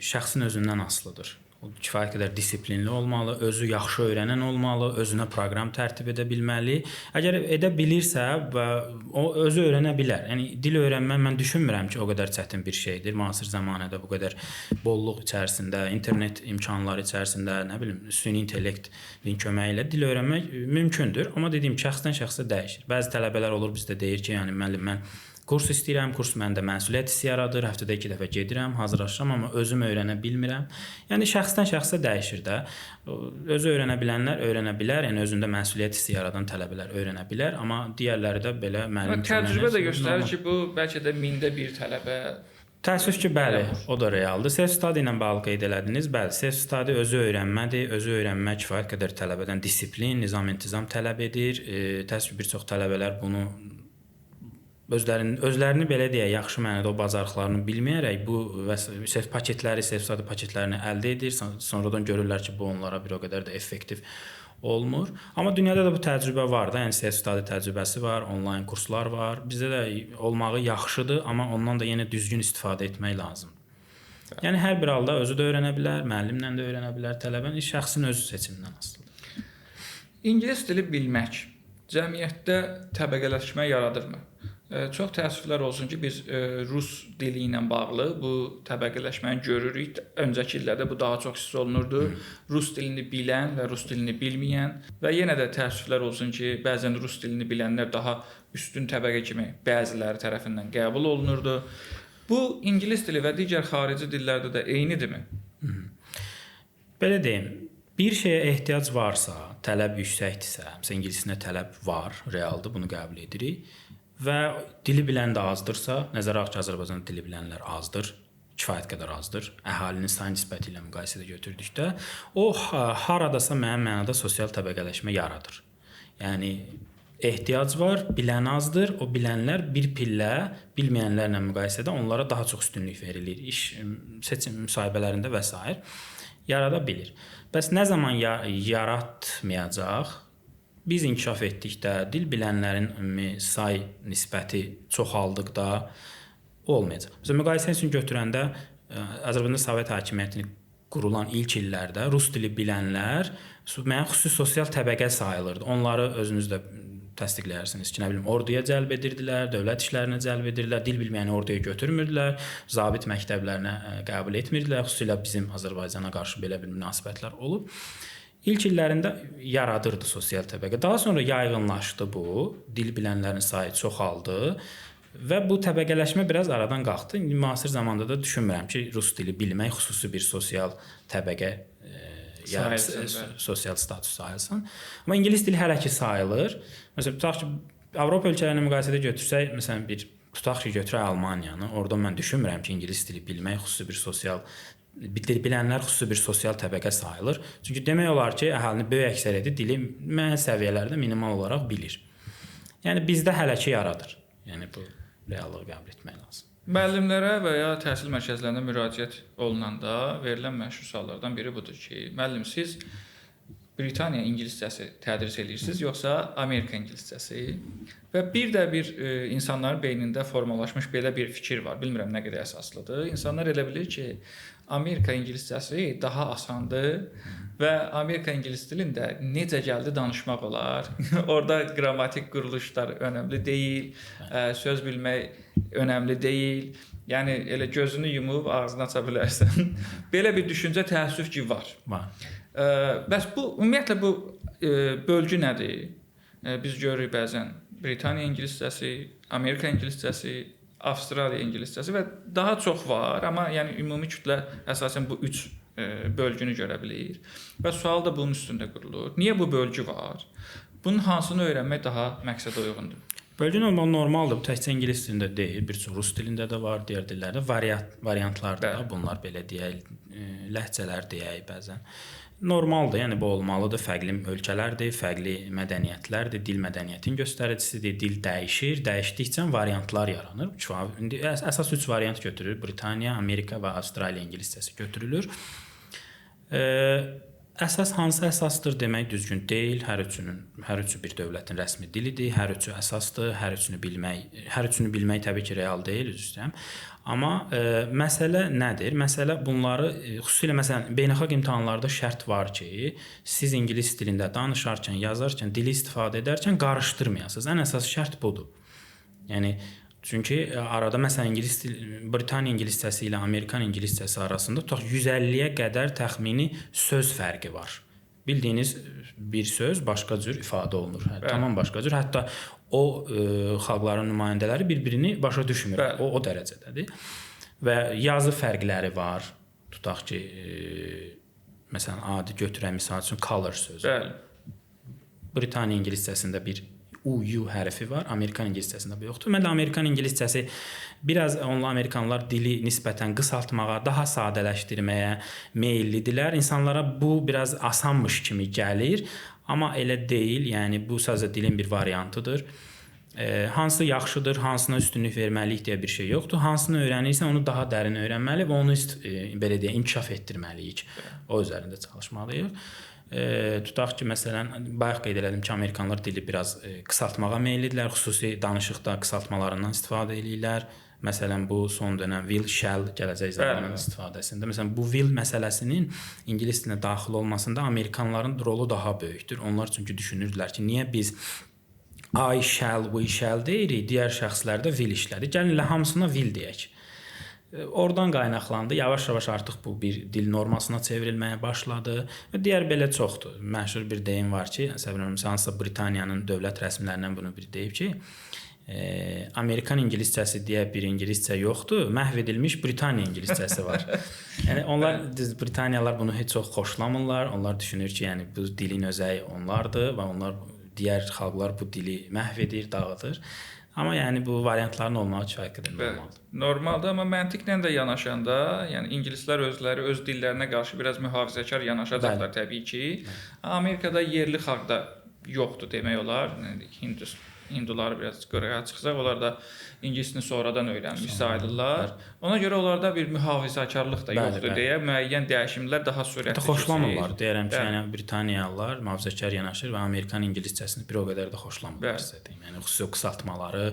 şəxsin özündən asılıdır. O kifayət qədər disiplinli olmalı, özü yaxşı öyrənən olmalı, özünə proqram tərtib edə bilməli. Əgər edə bilirsə və o özü öyrənə bilər. Yəni dil öyrənmək mən düşünmürəm ki, o qədər çətin bir şeydir. Müasir zəmanədə bu qədər bolluq içərisində, internet imkanları içərisində, nə bilim, süni intellektin köməyi ilə dil öyrənmək mümkündür. Amma dediyim şəxsdən şəxsə dəyişir. Bəzi tələbələr olur bizdə deyir ki, yəni müəllim mən kurs istəyirəm, kurs məndə məsuliyyət hissi yaradır, həftədə 2 dəfə gedirəm, hazırlaşıram, amma özüm öyrənə bilmirəm. Yəni şəxsdən şəxsə dəyişir də. Özü öyrənə bilənlər öyrənə bilər, yəni özündə məsuliyyət hissi yaradan tələbələr öyrənə bilər, amma digərləri də belə müəllim təcrübə də göstərir ki, bu bəlkə də mində bir tələbə. Təəssüf ki, bəli, o da realdır. Self-study ilə bağlı qeyd elədiniz. Bəli, self-study özü öyrənmədir. Özü öyrənmək kifayət qədər tələbədən disiplin, nizam-intizam tələb edir. Təəssüf bir çox tələbələr bunu özlərini belə deyək, yaxşı mənada o bacarıqlarını bilməyərək bu paketləri, self-study paketlərini əldə edir. Sonradan görürlər ki, bu onlara bir o qədər də effektiv olmur. Amma dünyada da bu təcrübə var da, yəni self-study təcrübəsi var, onlayn kurslar var. Bizdə də olmağı yaxşıdır, amma ondan da yenə düzgün istifadə etmək lazımdır. Yəni hər bir halda özü də öyrənə bilər, müəllimlə də öyrənə bilər, tələbənin şəxsin öz seçimindən asılıdır. İngilis dili bilmək cəmiyyətdə təbəqələşmə yaradırmı? Çox təəssüflər olsun ki, biz rus dili ilə bağlı bu təbəqələşməni görürük. Öncəki illərdə bu daha çox hiss olunurdu. Rus dilini bilən və rus dilini bilməyən və yenə də təəssüflər olsun ki, bəzən rus dilini bilənlər daha üstün təbəqə kimi bəziləri tərəfindən qəbul olunurdu. Bu ingilis dili və digər xarici dillərdə də eynidirmi? Belə deyim, bir şeyə ehtiyac varsa, tələb yüksəkdirsə, məsələn ingilisinə tələb var, realdır, bunu qəbul edirik. Və dili bilən də azdırsa, nəzərə alaq ki, Azərbaycanda dili bilənlər azdır, kifayət qədər azdır. Əhalinin sayı nisbəti ilə müqayisədə götürdükdə, o haradasa müəyyən mənada sosial təbəqələşmə yaradır. Yəni ehtiyac var, bilən azdır. O bilənlər bir pillə bilməyənlərlə müqayisədə onlara daha çox üstünlük verilir. İş seçim müsahibələrində və s. yarada bilir. Bəs nə zaman yaratmayacaq? Biz inkişaf etdikdə, dil bilənlərin ümumi say nisbəti çoxaldıqda olmayacaq. Məsələn, müqayisə üçün götürəndə Azərbaycanda Sovet hakimiyyətini qurulan ilk illərdə rus dili bilənlər müəyyən xüsusi sosial təbəqə sayılırdı. Onları özünüz də təsdiqləyirsiniz ki, nə bilim, orduya cəlb edirdilər, dövlət işlərinə cəlb edirdilər, dil bilməyəni orduya götürmürdülər, zabit məktəblərinə qəbul etmirdilər. Xüsusilə bizim Azərbaycana qarşı belə bir münasibətlər olub. İlk illərində yaradırdı sosial təbəqə. Daha sonra yayğınlaşdı bu, dil bilənlərin sayı çoxaldı və bu təbəqələşmə biraz aradan qalxdı. Müasir zamanda da düşünmürəm ki, rus dili bilmək xüsusi bir sosial təbəqə sosial status sayılsın. Amma ingilis dili hələ ki sayılır. Məsələn, tutaq ki, Avropa ölkələrinə müqayisədə götürsək, məsələn, tutaq ki, götürək Almaniyanı, orada mən düşünmürəm ki, ingilis dili bilmək xüsusi bir sosial bilənlər xüsusi bir sosial təbəqə sayılır. Çünki demək olar ki, əhalinin böyük əksəriyyəti dili müəyyən səviyyələrdə minimal olaraq bilir. Yəni bizdə hələ ki yaradır. Yəni bu reallığı qəbul etmək lazım. Müəllimlərə və ya təhsil mərkəzlərinə müraciət olunanda verilən məşhur suallardan biri budur ki, müəllim, siz Britaniya ingiliscəsi tədris edirsiniz, yoxsa Amerika ingiliscəsi? Və bir insanların beynində formalaşmış belə bir fikir var. Bilmirəm nə qədər əsaslıdır. İnsanlar elə bilir ki, Amerika ingiliscəsi daha asandır və Amerika ingilis dilində necə gəldi danışmaq olar. Orada qrammatik quruluşlar önəmli deyil, söz bilmək önəmli deyil. Yəni elə gözünü yumub ağzını aça bilərsən. Belə bir düşüncə təəssüf ki var. Bəs bu ümumiyyətlə bu bölgü nədir? Biz görürük bəzən Britaniya ingiliscəsi, Amerika ingiliscəsi, Avstraliya ingiliscəsi və daha çox var, amma yəni ümumi kütlə əsasən bu 3 bölgünü görə bilir. Və sual da bunun üstündə qurulur. Niyə bu bölgü var? Bunun hansını öyrənmək daha məqsədə uyğundur? Bölgün olmaq normaldır. Bu təkcə ingilis dilində deyil, bir çox rus dilində də var, digər dillərdə variantlardır da. Bunlar belə deyək, ləhcələr deyək bəzən. Normaldır, yəni bu olmalıdır. Fərqli ölkələrdir, fərqli mədəniyyətlərdir, dil mədəniyyətin göstəricisidir. Dil dəyişir, dəyişdikcə variantlar yaranır. İndi əsas 3 variant götürülür. Britaniya, Amerika və Avstraliya ingiliscəsi götürülür. Əsas hansı əsasdır demək düzgün deyil. Hər üçü bir dövlətin rəsmi dilidir. Hər üçü əsasdır. Hər üçünü bilmək təbii ki, real deyil, üzr istəyirəm. Amma məsələ nədir? Məsələ bunları xüsusilə məsələn beynəlxalq imtahanlarda şərt var ki, siz ingilis dilində danışarkən, yazarkən, dili istifadə edərkən qarışdırmayasınız. Ən əsas şərt budur. Yəni çünki arada məsələn Britaniya ingiliscəsi ilə Amerikan ingiliscəsi arasında tutaq 150-yə qədər təxmini söz fərqi var. Bildiyiniz bir söz başqa cür ifadə olunur. Tamam başqa cür. Hətta o xalqların nümayəndələri bir-birini başa düşmür. Bəli. O dərəcədədir. Və yazı fərqləri var. Tutaq ki, məsələn, adi götürək misal üçün color sözü. Bəli. Britaniya ingiliscəsində bir U hərfi var, Amerikan ingiliscəsində bu yoxdur. Mən də Amerikan ingiliscəsi biraz amerikanlar dili nisbətən qısaltmağa, daha sadələşdirməyə meyllidirlər. İnsanlara bu biraz asanmış kimi gəlir, amma elə deyil. Yəni bu sadəcə dilin bir variantıdır. Hansı yaxşıdır, hansına üstünlük verməliyik deyə bir şey yoxdur. Hansını öyrənirsən, onu daha dərin öyrənməli və onu belə deyə inkişaf etdirməliyik. O üzərində çalışmalıyıq. Tutaq ki, məsələn, bayaq qeyd elədim ki, amerikanlar dili biraz qısaltmağa meyllidirlər, xüsusi danışıqda qısaltmalarından istifadə edirlər. Məsələn, bu son dönəm will, shall gələcək zamanın istifadəsində. Məsələn, bu will məsələsinin ingilis dilinə daxil olmasında amerikanların rolu daha böyükdür. Onlar çünki düşünürdülər ki, niyə biz I shall, we shall deyirik, digər şəxslər də will işlədir. Gəlin elə hamısına will deyək. Oradan qaynaqlandı. Yavaş-yavaş artıq bu bir dil normasına çevrilməyə başladı və digər belə çoxdur. Məşhur bir deyim var ki, hansısa Britaniyanın dövlət rəsmilərindən bunu bir deyib ki, Amerikan ingiliscəsi deyə bir ingiliscə yoxdur, məhv edilmiş Britaniya ingiliscəsi var. Yəni onlar Britaniyalılar bunu heç çox xoşlamırlar. Onlar düşünür ki, yəni bu dilin özəyi onlardır və onlar digər xalqlar bu dili məhv edir, dağıdır. Amma yəni bu variantların olmağı kifayət qədər normaldır. Normaldır, amma məntiqlə də yanaşanda, yəni ingilislər özləri öz dillərinə qarşı biraz mühafizəkar yanaşacaqlar təbii ki. Amerikada yerli xalq da yoxdur demək olar. Hindular biraz qırığa çıxsaq, onlar da ingilisini sonradan öyrənmiş sayılırlar. Ona görə onlarda bir mühafizəkarlıq da yoxdur deyə müəyyən dəyişimlər daha sürətli keçir. Xoşlamırlar. Deyirəm ki, yəni Britaniyalılar mühafizəkar yanaşır və Amerikan ingiliscəsini bir o qədər də xoşlamırlar istədiyim. Yəni xüsusi qısaltmaları,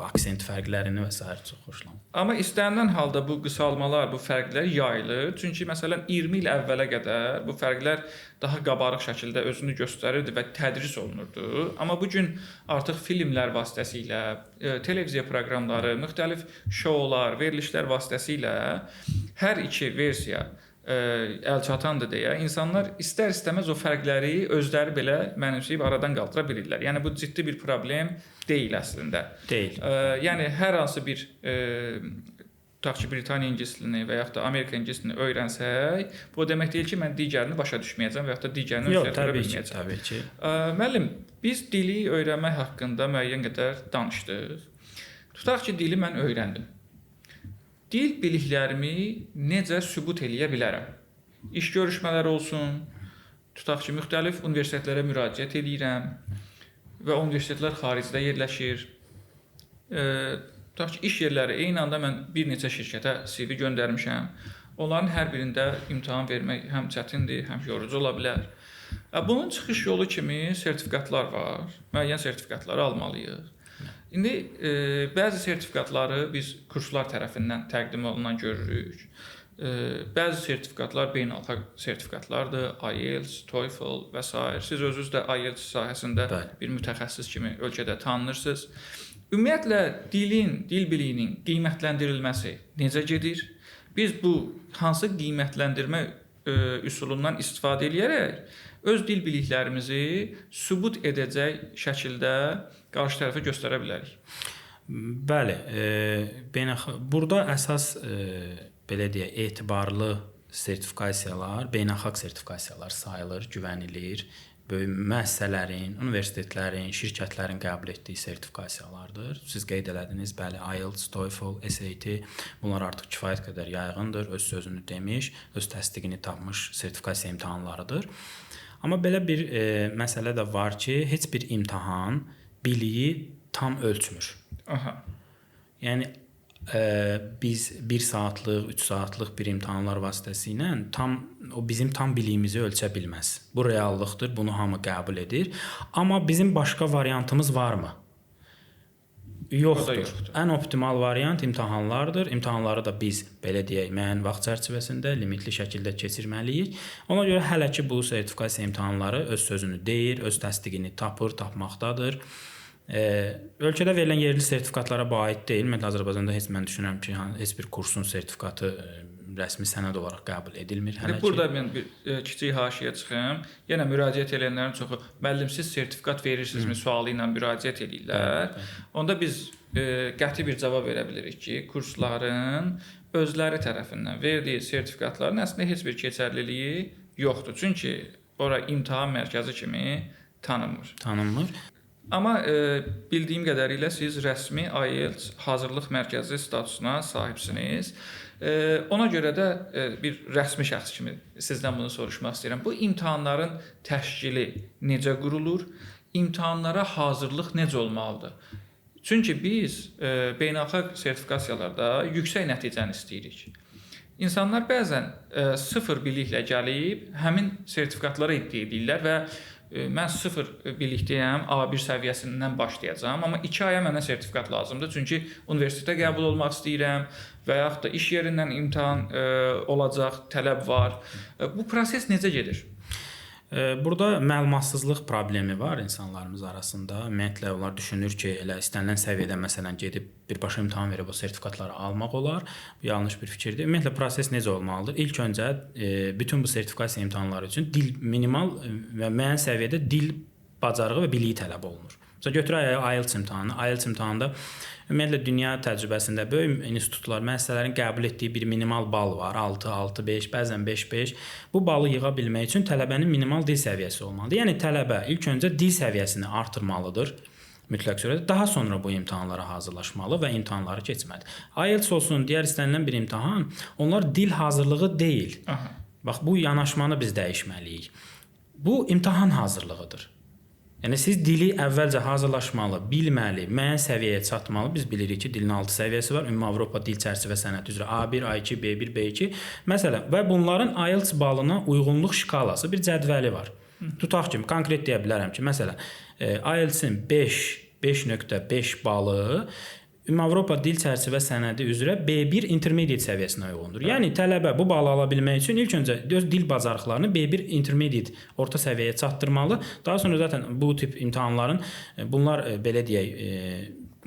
aksent fərqlərini və s. çox xoşlamır. Amma istənilən halda bu qısalmalar, bu fərqlər yayılır. Çünki məsələn 20 il əvvələ qədər bu fərqlər daha qabarıq şəkildə özünü göstərirdi və tədris olunurdu. Amma bu gün artıq filmlər vasitəsilə, televiziya proqramları, müxtəlif şoular, verilişlər vasitəsilə hər iki versiya əlçatandır deyə insanlar istər-istəməz o fərqləri özləri belə mənimsəyib aradan qaldıra bilirlər. Yəni bu ciddi bir problem deyil əslində. Deyil. Yəni hər hansı bir tutaq ki, Britaniya ingilis dilini və yaxud da Amerika ingilis dilini öyrənsək, bu demək deyil ki, mən digərini başa düşməyəcəm və yaxud da digərini öyrənə bilməyəcəm. Təbii ki. Müəllim, biz dili öyrənmək haqqında müəyyən qədər danışdıq. Tutaq ki, dili mən öyrəndim. Dil biliklərimi necə sübut eləyə bilərəm? İş görüşmələri olsun, tutaq ki, müxtəlif universitetlərə müraciət edirəm və universitetlər xaricdə yerləşir. Tutaq ki, iş yerləri eyni anda mən bir neçə şirkətə CV göndərmişəm. Onların hər birində imtahan vermək həm çətindir, həm yorucu ola bilər. Bunun çıxış yolu kimi sertifikatlar var. Müəyyən sertifikatları almalıyıq. İndi bəzi sertifikatları biz kurslar tərəfindən təqdim olunan görürük. Bəzi sertifikatlar beynəlxalq sertifikatlardır. IELTS, TOEFL və s. Siz özünüz də IELTS sahəsində bir mütəxəssis kimi ölkədə tanınırsınız. Ümumiyyətlə dil biliyinin qiymətləndirilməsi necə gedir? Biz bu hansı qiymətləndirmə üsulundan istifadə edərək öz dil biliklərimizi sübut edəcək şəkildə qarşı tərəfə göstərə bilərik. Bəli, burada əsas belə deyək, etibarlı sertifikasiyalar, beynəlxalq sertifikasiyalar sayılır, güvənilir. Böyük müəssisələrin, universitetlərin, şirkətlərin qəbul etdiyi sertifikasiyalardır. Siz qeyd elədiniz, bəli, IELTS, TOEFL, SAT, bunlar artıq kifayət qədər yayğındır, öz sözünü demiş, öz təsdiqini tapmış sertifikasiya imtahanlarıdır. Amma belə bir məsələ də var ki, heç bir imtahan biliyi tam ölçmür. Yəni biz 1 saatlıq, 3 saatlıq bir imtahanlar vasitəsilə bizim tam biliyimizi ölçə bilməz. Bu reallıqdır, bunu hamı qəbul edir. Amma bizim başqa variantımız varmı? Yoxdur. Ən optimal variant imtahanlardır. İmtahanları da biz belə deyək, müəyyən vaxt çərçivəsində limitli şəkildə keçirməliyik. Ona görə hələ ki bu sertifikasiya imtahanları öz sözünü deyir, öz təsdiqini tapır, tapmaqdadır. Ölkədə verilən yerli sertifikatlara bu aid deyil. Mən Azərbaycanda mən düşünürəm ki, heç bir kursun sertifikatı rəsmi sənəd olaraq qəbul edilmir hələ ki. Burada mən bir kiçik haşiyə çıxım. Yenə müraciət edənlərin çoxu müəllim siz sertifikat verirsinizmi sualı ilə müraciət edirlər. Onda biz qəti bir cavab verə bilirik ki, kursların özləri tərəfindən verdiyi sertifikatların əslində heç bir keçərliliyi yoxdur. Çünki ora imtahan mərkəzi kimi tanınmır. Amma bildiyim qədərilə siz rəsmi IELTS hazırlıq mərkəzi statusuna sahibsiniz. Ona görə də bir rəsmi şəxs kimi sizdən bunu soruşmaq istəyirəm. Bu imtahanların təşkili necə qurulur? İmtahanlara hazırlıq necə olmalıdır? Çünki biz beynəlxalq sertifikasiyalarda yüksək nəticəni istəyirik. İnsanlar bəzən sıfır biliklə gəlib həmin sertifikatlara iddia edirlər və mən sıfır bilikdəyəm, A1 səviyyəsindən başlayacağam, amma 2 aya mənə sertifikat lazımdır. Çünki universitetə qəbul olmaq istəyirəm və yaxud da iş yerindən imtahan olacaq, tələb var. Bu proses necə gedir? Burada məlumatsızlıq problemi var insanlarımız arasında. Ümumiyyətlə onlar düşünür ki, elə istənilən səviyyədə məsələn gedib birbaşa imtahan verib o sertifikatları almaq olar. Bu yanlış bir fikirdir. Ümumiyyətlə proses necə olmalıdır? İlk öncə bütün bu sertifikasiya imtahanları üçün dil minimal və müəyyən səviyyədə dil bacarığı və biliyi tələb olunur. Məsələn götürək IELTS imtahanı. IELTS imtahanında ümumiyyətlə dünya təcrübəsində böyük institutlar, müəssisələrin qəbul etdiyi bir minimal bal var. 6, 6, 5, bəzən 5, 5. Bu balı yığa bilmək üçün tələbənin minimal dil səviyyəsi olmalıdır. Yəni tələbə ilk öncə dil səviyyəsini artırmalıdır mütləq surətdə. Daha sonra bu imtahanlara hazırlaşmalı və imtahanları keçməlidir. IELTS olsun, digər istənilən bir imtahan, onlar dil hazırlığı deyil. Bax bu yanaşmanı biz dəyişməliyik. Bu imtahan hazırlığıdır. Yəni siz dili əvvəlcə hazırlaşmalı, bilməli, müəyyən səviyyəyə çatmalı. Biz bilirik ki, dilin 6 səviyyəsi var. Ümumi Avropa dil çərçivə sənədi üzrə A1, A2, B1, B2. Məsələn, və bunların IELTS balına uyğunluq şkalası bir cədvəli var. Tutaq ki, konkret deyə bilərəm ki, məsələn, IELTS-in 5.5 balı Ümumi Avropa dil çərçivə sənədi üzrə B1 intermediate səviyyəsinə uyğundur. Yəni tələbə bu balı ala bilmək üçün ilk öncə öz dil bacarıqlarını B1 intermediate orta səviyyəyə çatdırmalı. Daha sonra zaten bu tip imtahanların bunlar belə deyək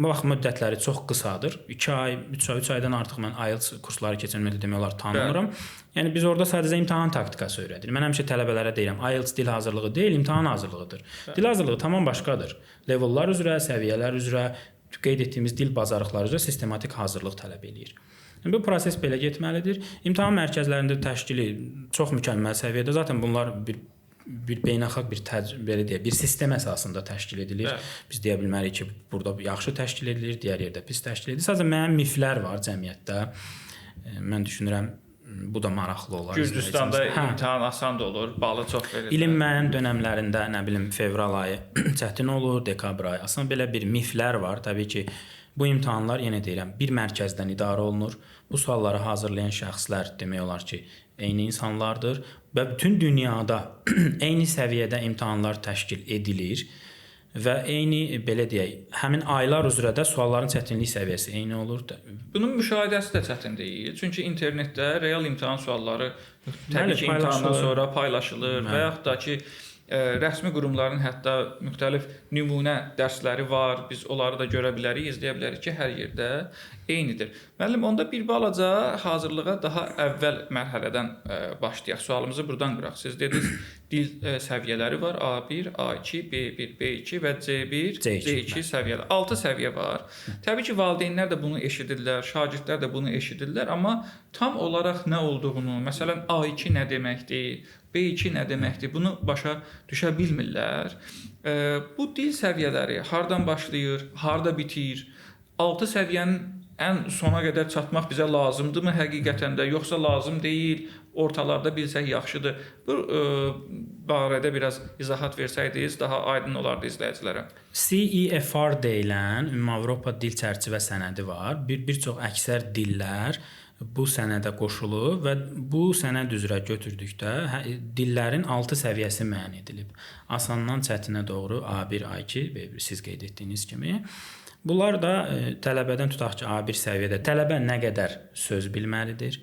vaxt müddətləri çox qısadır. 2 ay, 3 aydan artıq mən IELTS kursları keçən ümumiyyətlə demək olar tanımıram. Yəni biz orada sadəcə imtahan taktikası öyrədirik. Mən həmişə tələbələrə deyirəm, IELTS dil hazırlığı deyil, imtahan hazırlığıdır. Dil hazırlığı tamam başqadır. Levellər üzrə, səviyyələr üzrə qeyd etdiyimiz dil bacarıqları üzrə sistematik hazırlıq tələb eləyir. Bu proses belə getməlidir. İmtahan mərkəzlərində təşkili çox mükəmməl səviyyədə. Zaten bunlar bir beynəlxalq bir sistem əsasında təşkil edilir. Biz deyə bilmərik ki, burada yaxşı təşkil edilir, digər yerdə pis təşkil edilir. Sadəcə müəyyən miflər var cəmiyyətdə. Mən düşünürəm bu da maraqlı olar. Gürcüstanda imtahan asan da olur, balı çox verir. İlin müəyyən dönəmlərində, nə bilim, fevral ayı çətin olur, dekabr ayı. Aslında belə bir miflər var. Təbii ki, bu imtahanlar yenə deyirəm, bir mərkəzdən idarə olunur. Bu sualları hazırlayan şəxslər demək olar ki, eyni insanlardır və bütün dünyada eyni səviyyədə imtahanlar təşkil edilir. Və eyni belə deyək, həmin aylar üzrə də sualların çətinlik səviyyəsi eyni olur. Bunun müşahidəsi də çətin deyil. Çünki internetdə real imtahan sualları təbii ki, imtahandan sonra paylaşılır və yaxud da ki, rəsmi qurumların hətta müxtəlif nümunə dərsləri var. Biz onları da görə bilərik, izləyə bilərik ki, hər yerdə eynidir. Müəllim, onda bir balaca hazırlığa daha əvvəl mərhələdən başlayaq. Sualımızı buradan qıraq. Siz dediniz, dil səviyyələri var. A1, A2, B1, B2 və C1, C2 səviyyələri. 6 səviyyə var. Təbii ki, valideynlər də bunu eşidirlər, şagirdlər də bunu eşidirlər, amma tam olaraq nə olduğunu, məsələn, A2 nə deməkdir, B2 nə deməkdir, bunu başa düşə bilmirlər. Bu dil səviyyələri hardan başlayır, harda bitir? 6 səviyyənin ən sona qədər çatmaq bizə lazımdırmı həqiqətən də, yoxsa lazım deyil, ortalarda bilsək yaxşıdır? Bu barədə biraz izahat versəydiniz, daha aydın olardı izləyicilərə. CEFR deyilən Ümumi Avropa dil çərçivə sənədi var. Bir çox əksər dillər bu sənədə qoşulub və bu sənəd üzrə götürdükdə dillərin 6 səviyyəsi müəyyən edilib. Asandan çətinə doğru A1, A2, B1 siz qeyd etdiyiniz kimi. Bunlar da tələbədən tutaq ki, A1 səviyyədə tələbə nə qədər söz bilməlidir,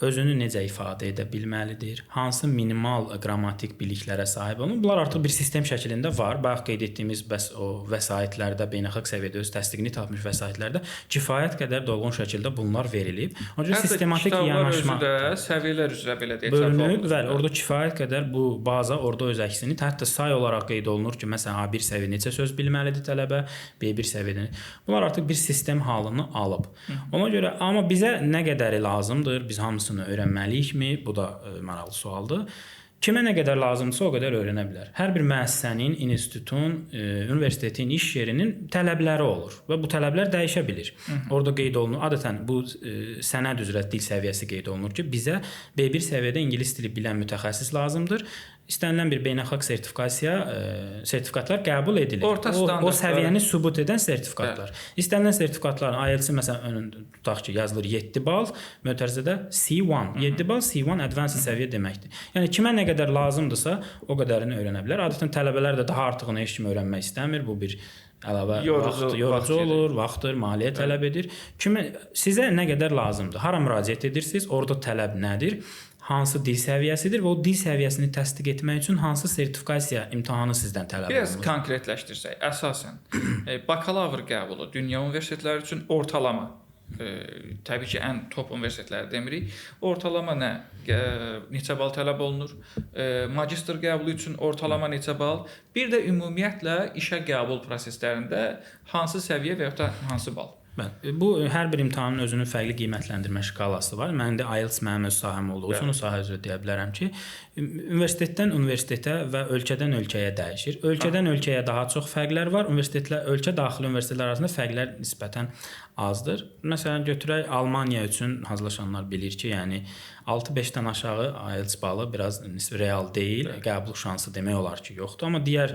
özünü necə ifadə edə bilməlidir, hansı minimal qrammatik biliklərə sahib olmalı. Bunlar artıq bir sistem şəklində var. Bayaq qeyd etdiyimiz bəs o vəsaitlərdə, beynəlxalq səviyyədə öz təsdiqini tapmış vəsaitlərdə kifayət qədər dolğun şəkildə bunlar verilib. Ona görə sistematik yanaşma özü də səviyyələr üzrə belə deyək, bölünüb və orada kifayət qədər bu baza orada öz əksini, hətta say olaraq qeyd olunur ki, məsələn A1 səviyyə neçə söz bilməlidir tələbə, B1 səviyyədə. Bunlar artıq bir sistem halını alıb. Ona görə amma bizə nə qədəri lazımdır? Biz hamısını öyrənməliyikmi? Bu da maraqlı sualdır. Kimə nə qədər lazımdırsa o qədər öyrənə bilər. Hər bir müəssisənin, institutun, universitetin, iş yerinin tələbləri olur və bu tələblər dəyişə bilir. Orada qeyd olunur, adətən bu sənəd üzrə dil səviyyəsi qeyd olunur ki, bizə B1 səviyyədə ingilis dili bilən mütəxəssis lazımdır. İstənilən bir beynəlxalq sertifikatlar qəbul edilir. O səviyyəni sübut edən sertifikatlar. İstənilən sertifikatların IELTS-in məsələn önündə tutaq ki, yazılır 7 bal, mötərizədə C1. 7 bal C1 advanced səviyyə deməkdir. Yəni kimə nə qədər lazımdırsa, o qədərini öyrənə bilər. Adətən tələbələr də daha artıqını heç kim öyrənmək istəmir. Bu bir əlavə yorucu olur, vaxtdır, maliyyə tələb edir. Sizə nə qədər lazımdır? Hara müraciət edirsiniz? Orada tələb nədir? Hansı dil səviyyəsidir və o dil səviyyəsini təsdiq etmək üçün hansı sertifikasiya imtahanı sizdən tələb olunur? Biraz konkretləşdirsək, əsasən bakalavr qəbulu dünya universitetləri üçün ortalama, təbii ki, ən top universitetləri demirik. Ortalama nə? Neçə bal tələb olunur? Magistr qəbulu üçün ortalama neçə bal? Bir də ümumiyyətlə işə qəbul proseslərində hansı səviyyə və ya da hansı bal? Bu hər bir imtahanın özünün fərqli qiymətləndirmə şkalası var. Mənim də IELTS mənim öz sahəm olduğu üçün o sahə üzrə deyə bilərəm ki, universitetdən universitetə və ölkədən ölkəyə dəyişir. Ölkədən ölkəyə daha çox fərqlər var. Ölkə daxili universitetlər arasında fərqlər nisbətən azdır. Məsələn, götürək Almaniya üçün hazırlaşanlar bilir ki, yəni 6-5-dən aşağı IELTS balı biraz real deyil. Qəbul şansı demək olar ki, yoxdur. Amma digər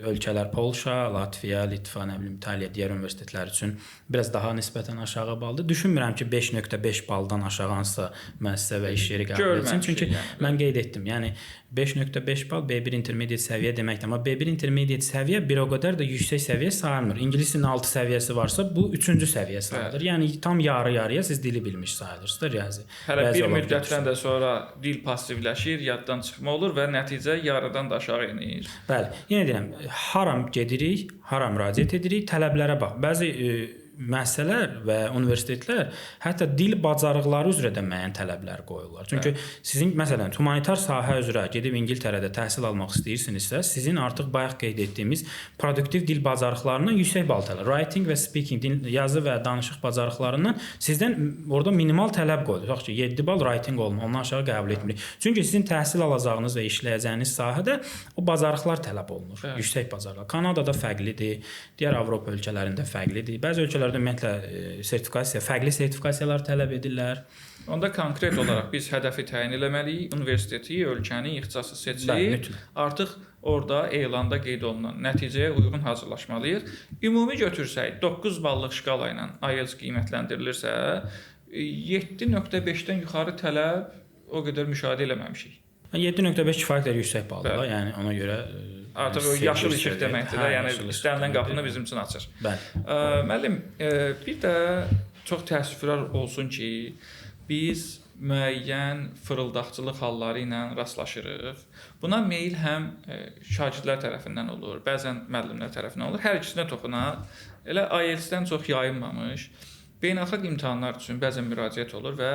ölkələr Polşa, Latviya, Litva, nə bilim, İtaliya, digər universitetlər üçün biraz daha nisbətən aşağı baldır. Düşünmürəm ki, 5.5 baldan aşağı hansısa müəssisə və iş yeri qəbul etsin. Çünki mən qeyd etdim. Yəni 5.5 bal B1 intermediate səviyyə deməkdir. Amma B1 intermediate səviyyə bir o qədər də yüksək səviyyə sayılmır. İngilisin 6 səviyyəsi varsa, bu 3-cü səviyyə sayılır. Yəni tam yarı-yarıya siz dili bilmiş sayılırsınız da riyazi. Hələ bir müddətdən də sonra dil passivləşir, yaddan çıxma olur və nəticə yarıdan da aşağı enir. Bəli. Yenə deyirəm, haram gedirik, hara müraciət edirik, tələblərə bax. Bəzi müəssisələr və universitetlər hətta dil bacarıqları üzrə də müəyyən tələblər qoyurlar. Çünki sizin məsələn humanitar sahə üzrə gedib İngiltərədə təhsil almaq istəyirsinizsə, sizin artıq bayaq qeyd etdiyimiz produktiv dil bacarıqlarından yüksək bal tələb, writing və speaking, yazı və danışıq bacarıqlarından sizdən orada minimal tələb qoyulur. Tutaq ki, 7 bal writing olmalı, ondan aşağı qəbul etmirik. Çünki sizin təhsil alacağınız və işləyəcəyiniz sahədə o bacarıqlar tələb olunur. Yüksək bacarıqlar. Kanadada fərqlidir, digər Avropa ölkələrində fərqlidir. Bəzi ölkələrdə ümumiyyətlə fərqli sertifikasiyalar tələb edirlər. Onda konkret olaraq biz hədəfi təyin etməliyik, universiteti, ölkəni, ixtisası seçib, artıq orada elanda qeyd olunan nəticəyə uyğun hazırlaşmalıyıq. Ümumi götürsək 9 ballıq şkala ilə IELTS qiymətləndirilirsə, 7.5-dən yuxarı tələb o qədər müşahidə eləməmişik. 7.5 kifayət qədər yüksək baldır, yəni ona görə artıq o yaşıl işıq deməkdir də, yəni istənilən qapını bizim üçün açır. Müəllim, bir də çox təəssüflər olsun ki, biz müəyyən fırıldaqçılıq halları ilə rastlaşırıq. Buna meyil həm şagirdlər tərəfindən olur, bəzən müəllimlər tərəfindən olur. Hər ikisinə toxunaq. Elə IELTS-dən çox yayınmamış beynəlxalq imtahanlar üçün bəzən müraciət olur və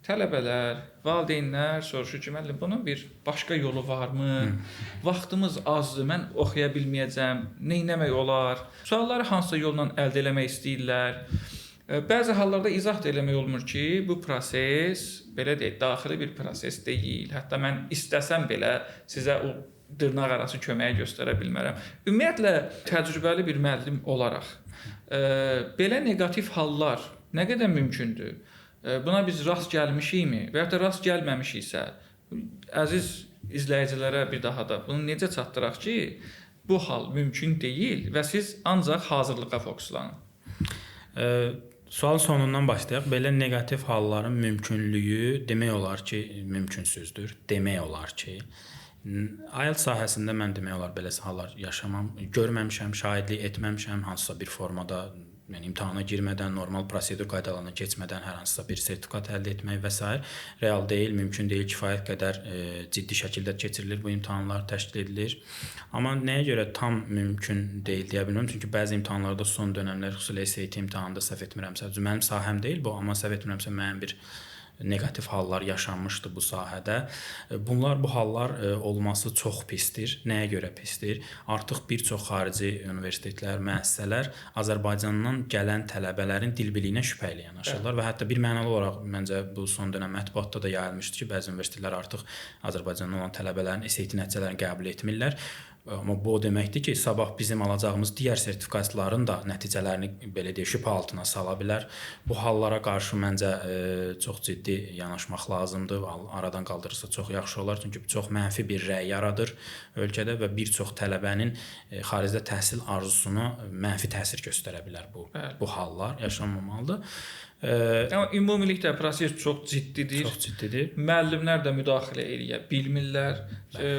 tələbələr, valideynlər soruşur ki, müəllim, bunun bir başqa yolu varmı? Vaxtımız azdır, mən oxuya bilməyəcəm, nə etmək olar? Sualları hansısa yolla əldə etmək istəyirlər. Bəzi hallarda izah da eləmək olmur ki, bu proses, belə deyək, daxili bir proses deyil. Hətta mən istəsəm belə sizə o dırnaq arası köməyi göstərə bilmərəm. Ümumiyyətlə, təcrübəli bir müəllim olaraq, belə neqativ hallar nə qədər mümkündür? Buna biz rast gəlmişikmi və ya da rast gəlməmişiksə, əziz izləyicilərə bir daha da bunu necə çatdıraq ki, bu hal mümkün deyil və siz ancaq hazırlığa fokuslanın. Sualın sonundan başlayaq. Belə neqativ halların mümkünlüyü demək olar ki, mümkünsüzdür. Demək olar ki, IELTS sahəsində mən demək olar belə hallar yaşamam, görməmişəm, şahidlik etməmişəm hansısa bir formada yəni imtahana girmədən, normal prosedur qaydalarına keçmədən hər hansısa bir sertifikat əldə etmək və s. real deyil, mümkün deyil, kifayət qədər ciddi şəkildə keçirilir bu imtahanlar, təşkil edilir. Amma nəyə görə tam mümkün deyil deyə bilmirəm, çünki bəzi imtahanlarda son dövrlər, xüsusilə SAT imtahanında səhv etmirəmsə, mənim sahəm deyil bu, amma səhv etmirəmsə müəyyən bir negativ hallar yaşanmışdı bu sahədə. Bu hallar olması çox pisdir. Nəyə görə pisdir? Artıq bir çox xarici universitetlər, müəssisələr Azərbaycandan gələn tələbələrin dil biliyinə şübhə ilə yanaşırlar və hətta bir mənalı olaraq məncə bu son dönəm mətbuatda da yayılmışdı ki, bəzi universitetlər artıq Azərbaycandan olan tələbələrin SAT nəticələrini qəbul etmirlər. Amma bu o deməkdir ki, sabah bizim alacağımız digər sertifikatların da nəticələrini belə deyək şübhə altına sala bilər. Bu hallara qarşı məncə çox ciddi yanaşmaq lazımdır. Aradan qaldırılsa çox yaxşı olar, çünki çox mənfi bir rəy yaradır ölkədə və bir çox tələbənin xaricdə təhsil arzusuna mənfi təsir göstərə bilər bu hallar yaşanmamalıdır. Amma ümumilikdə proses çox ciddidir. Çox ciddidir. Müəllimlər də müdaxilə edə bilmirlər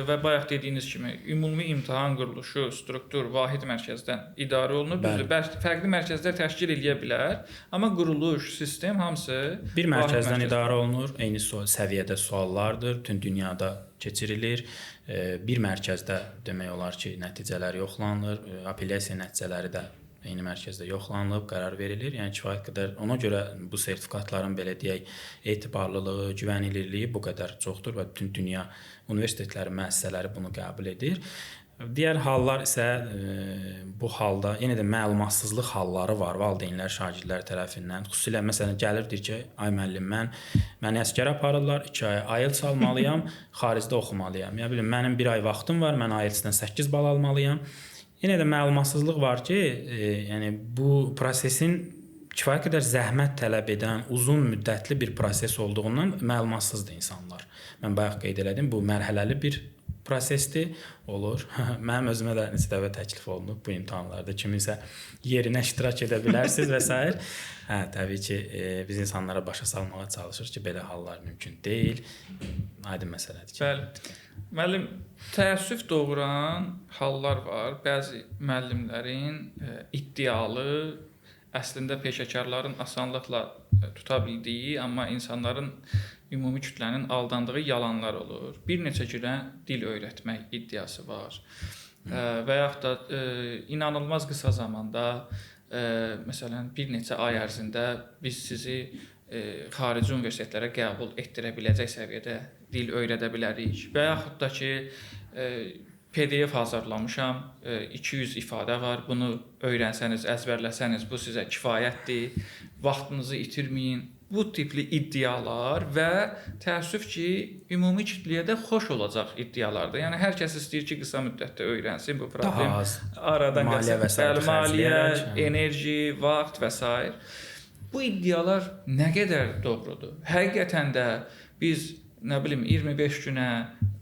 və bayaq dediyiniz kimi ümumi imtahan quruluşu, struktur vahid mərkəzdən idarə olunur. Düzdür, fərqli mərkəzlər təşkil edə bilər, amma quruluş, sistem hamısı bir mərkəzdən idarə olunur. Eyni səviyyədə suallardır, bütün dünyada keçirilir. Bir mərkəzdə demək olar ki, nəticələr yoxlanılır, apellyasiya nəticələri də eyni mərkəzdə yoxlanılıb, qərar verilir. Yəni kifayət qədər ona görə bu sertifikatların belə deyək etibarlılığı, güvənilirliyi bu qədər çoxdur və bütün dünya universitetləri, müəssisələri bunu qəbul edir. Digər hallar isə bu halda yenə də məlumatsızlıq halları var valideynlər, şagirdlər tərəfindən. Xüsusilə məsələn gəlirdir ki, ay müəllim məni əsgər aparırlar, 2 ay IELTS almalıyam, xaricdə oxumalıyam. Ya bilim mənim 1 ay vaxtım var, mən IELTS-dən 8 bal almalıyam. Yenə də məlumatsızlıq var ki, yəni bu prosesin kifayət qədər zəhmət tələb edən, uzun müddətli bir proses olduğundan məlumatsızdır insanlar. Mən bayaq qeyd elədim, bu mərhələli bir prosesdir, olur. Mənim özümə də neçə dəfə təklif olunub bu imtahanlarda kiminsə yerinə iştirak edə bilərsiniz və s. Təbii ki, biz insanlara başa salmağa çalışırıq ki, belə hallar mümkün deyil. Aydın məsələdir ki. Bəli. Müəllim, təəssüf doğuran hallar var. Bəzi müəllimlərin iddialı, əslində peşəkarların asanlıqla tuta bildiyi, amma insanların ümumi kütlənin aldandığı yalanlar olur. Bir neçə günə dil öyrətmək iddiası var. Və yaxud da inanılmaz qısa zamanda, məsələn, bir neçə ay ərzində biz sizi xarici universitetlərə qəbul etdirə biləcək səviyyədə dil öyrədə bilərik. Və yaxud da ki, PDF hazırlamışam, 200 ifadə var, bunu öyrənsəniz, əzbərləsəniz bu sizə kifayətdir, vaxtınızı itirməyin. Bu tipli iddialar və təəssüf ki, ümumi kütləyə də xoş olacaq iddialardır. Yəni hər kəs istəyir ki, qısa müddətdə öyrənsin bu problem. Aradan qalsın. Maliyyə, enerji, vaxt və s. Bu iddialar nə qədər doğrudur? Həqiqətən də biz, nə bilim, 25 günə,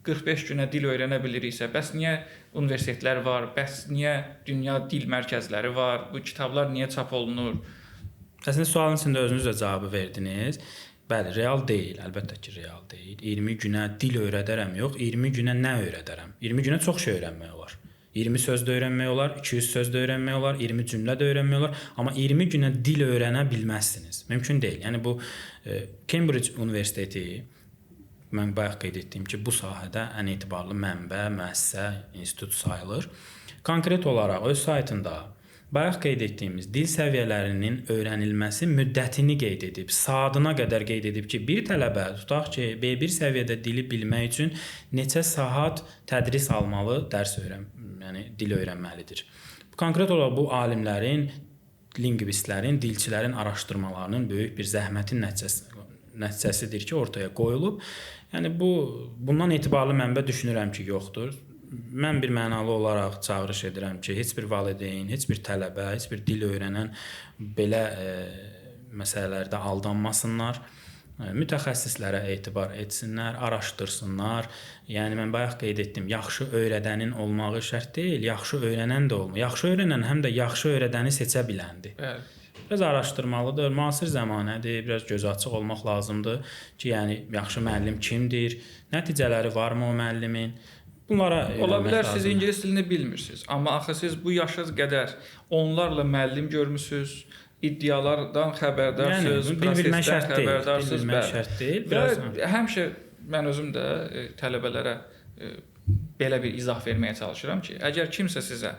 45 günə dil öyrənə biliriksə, bəs niyə universitetlər var, bəs niyə dünya dil mərkəzləri var, bu kitablar niyə çap olunur? Əslində sualın içində özünüz də cavabı verdiniz. Bəli, real deyil, əlbəttə ki, real deyil. 20 günə dil öyrədərəm yox, 20 günə nə öyrədərəm? 20 günə çox şey öyrənmək olar. 20 söz də öyrənmək olar, 200 söz də öyrənmək olar, 20 cümlə də öyrənmək olar, amma 20 günə dil öyrənə bilməzsiniz. Mümkün deyil. Yəni bu Cambridge Universiteti, mən bayaq qeyd etdiyim ki, bu sahədə ən etibarlı mənbə, müəssisə, institut sayılır. Konkret olaraq öz saytında bayaq qeyd etdiyimiz dil səviyyələrinin öyrənilməsi müddətini qeyd edib, saatına qədər qeyd edib ki, bir tələbə tutaq ki, B1 səviyyədə dili bilmək üçün neçə saat tədris almalı, yəni dil öyrənməlidir. Konkret olaraq bu alimlərin, lingvistlərin, dilçilərin araşdırmalarının böyük bir zəhmətin nəticəsidir ki, ortaya qoyulub. Yəni bundan etibarlı mənbə düşünürəm ki, yoxdur. Mən bir mənalı olaraq çağırış edirəm ki, heç bir valideyn, heç bir tələbə, heç bir dil öyrənən belə məsələlərdə aldanmasınlar. Mütəxəssislərə etibar etsinlər, araşdırsınlar. Yəni mən bayaq qeyd etdim, yaxşı öyrədənin olmağı şərt deyil, yaxşı öyrənən də olmalı. Yaxşı öyrənən həm də yaxşı öyrədəni seçə biləndir. Biraz araşdırmalıdır, müasir zəmanədir, biraz gözü açıq olmaq lazımdır ki, yəni yaxşı müəllim kimdir, nəticələri varmı o müəllimin? Bunlara Ola yönəlmək bilər siz lazımdır. ingilis dilini bilmirsiniz, amma axı siz bu yaşa qədər onlarla müəllim görmüsüz, iddialardan xəbərdarsınız, Yəni, dil bilmək prosesdən şərt deyil. Dil xəbərdarsınız. bilmək şərt deyil. Və həmişə mən özüm də tələbələrə belə bir izah verməyə çalışıram ki, əgər kimsə sizə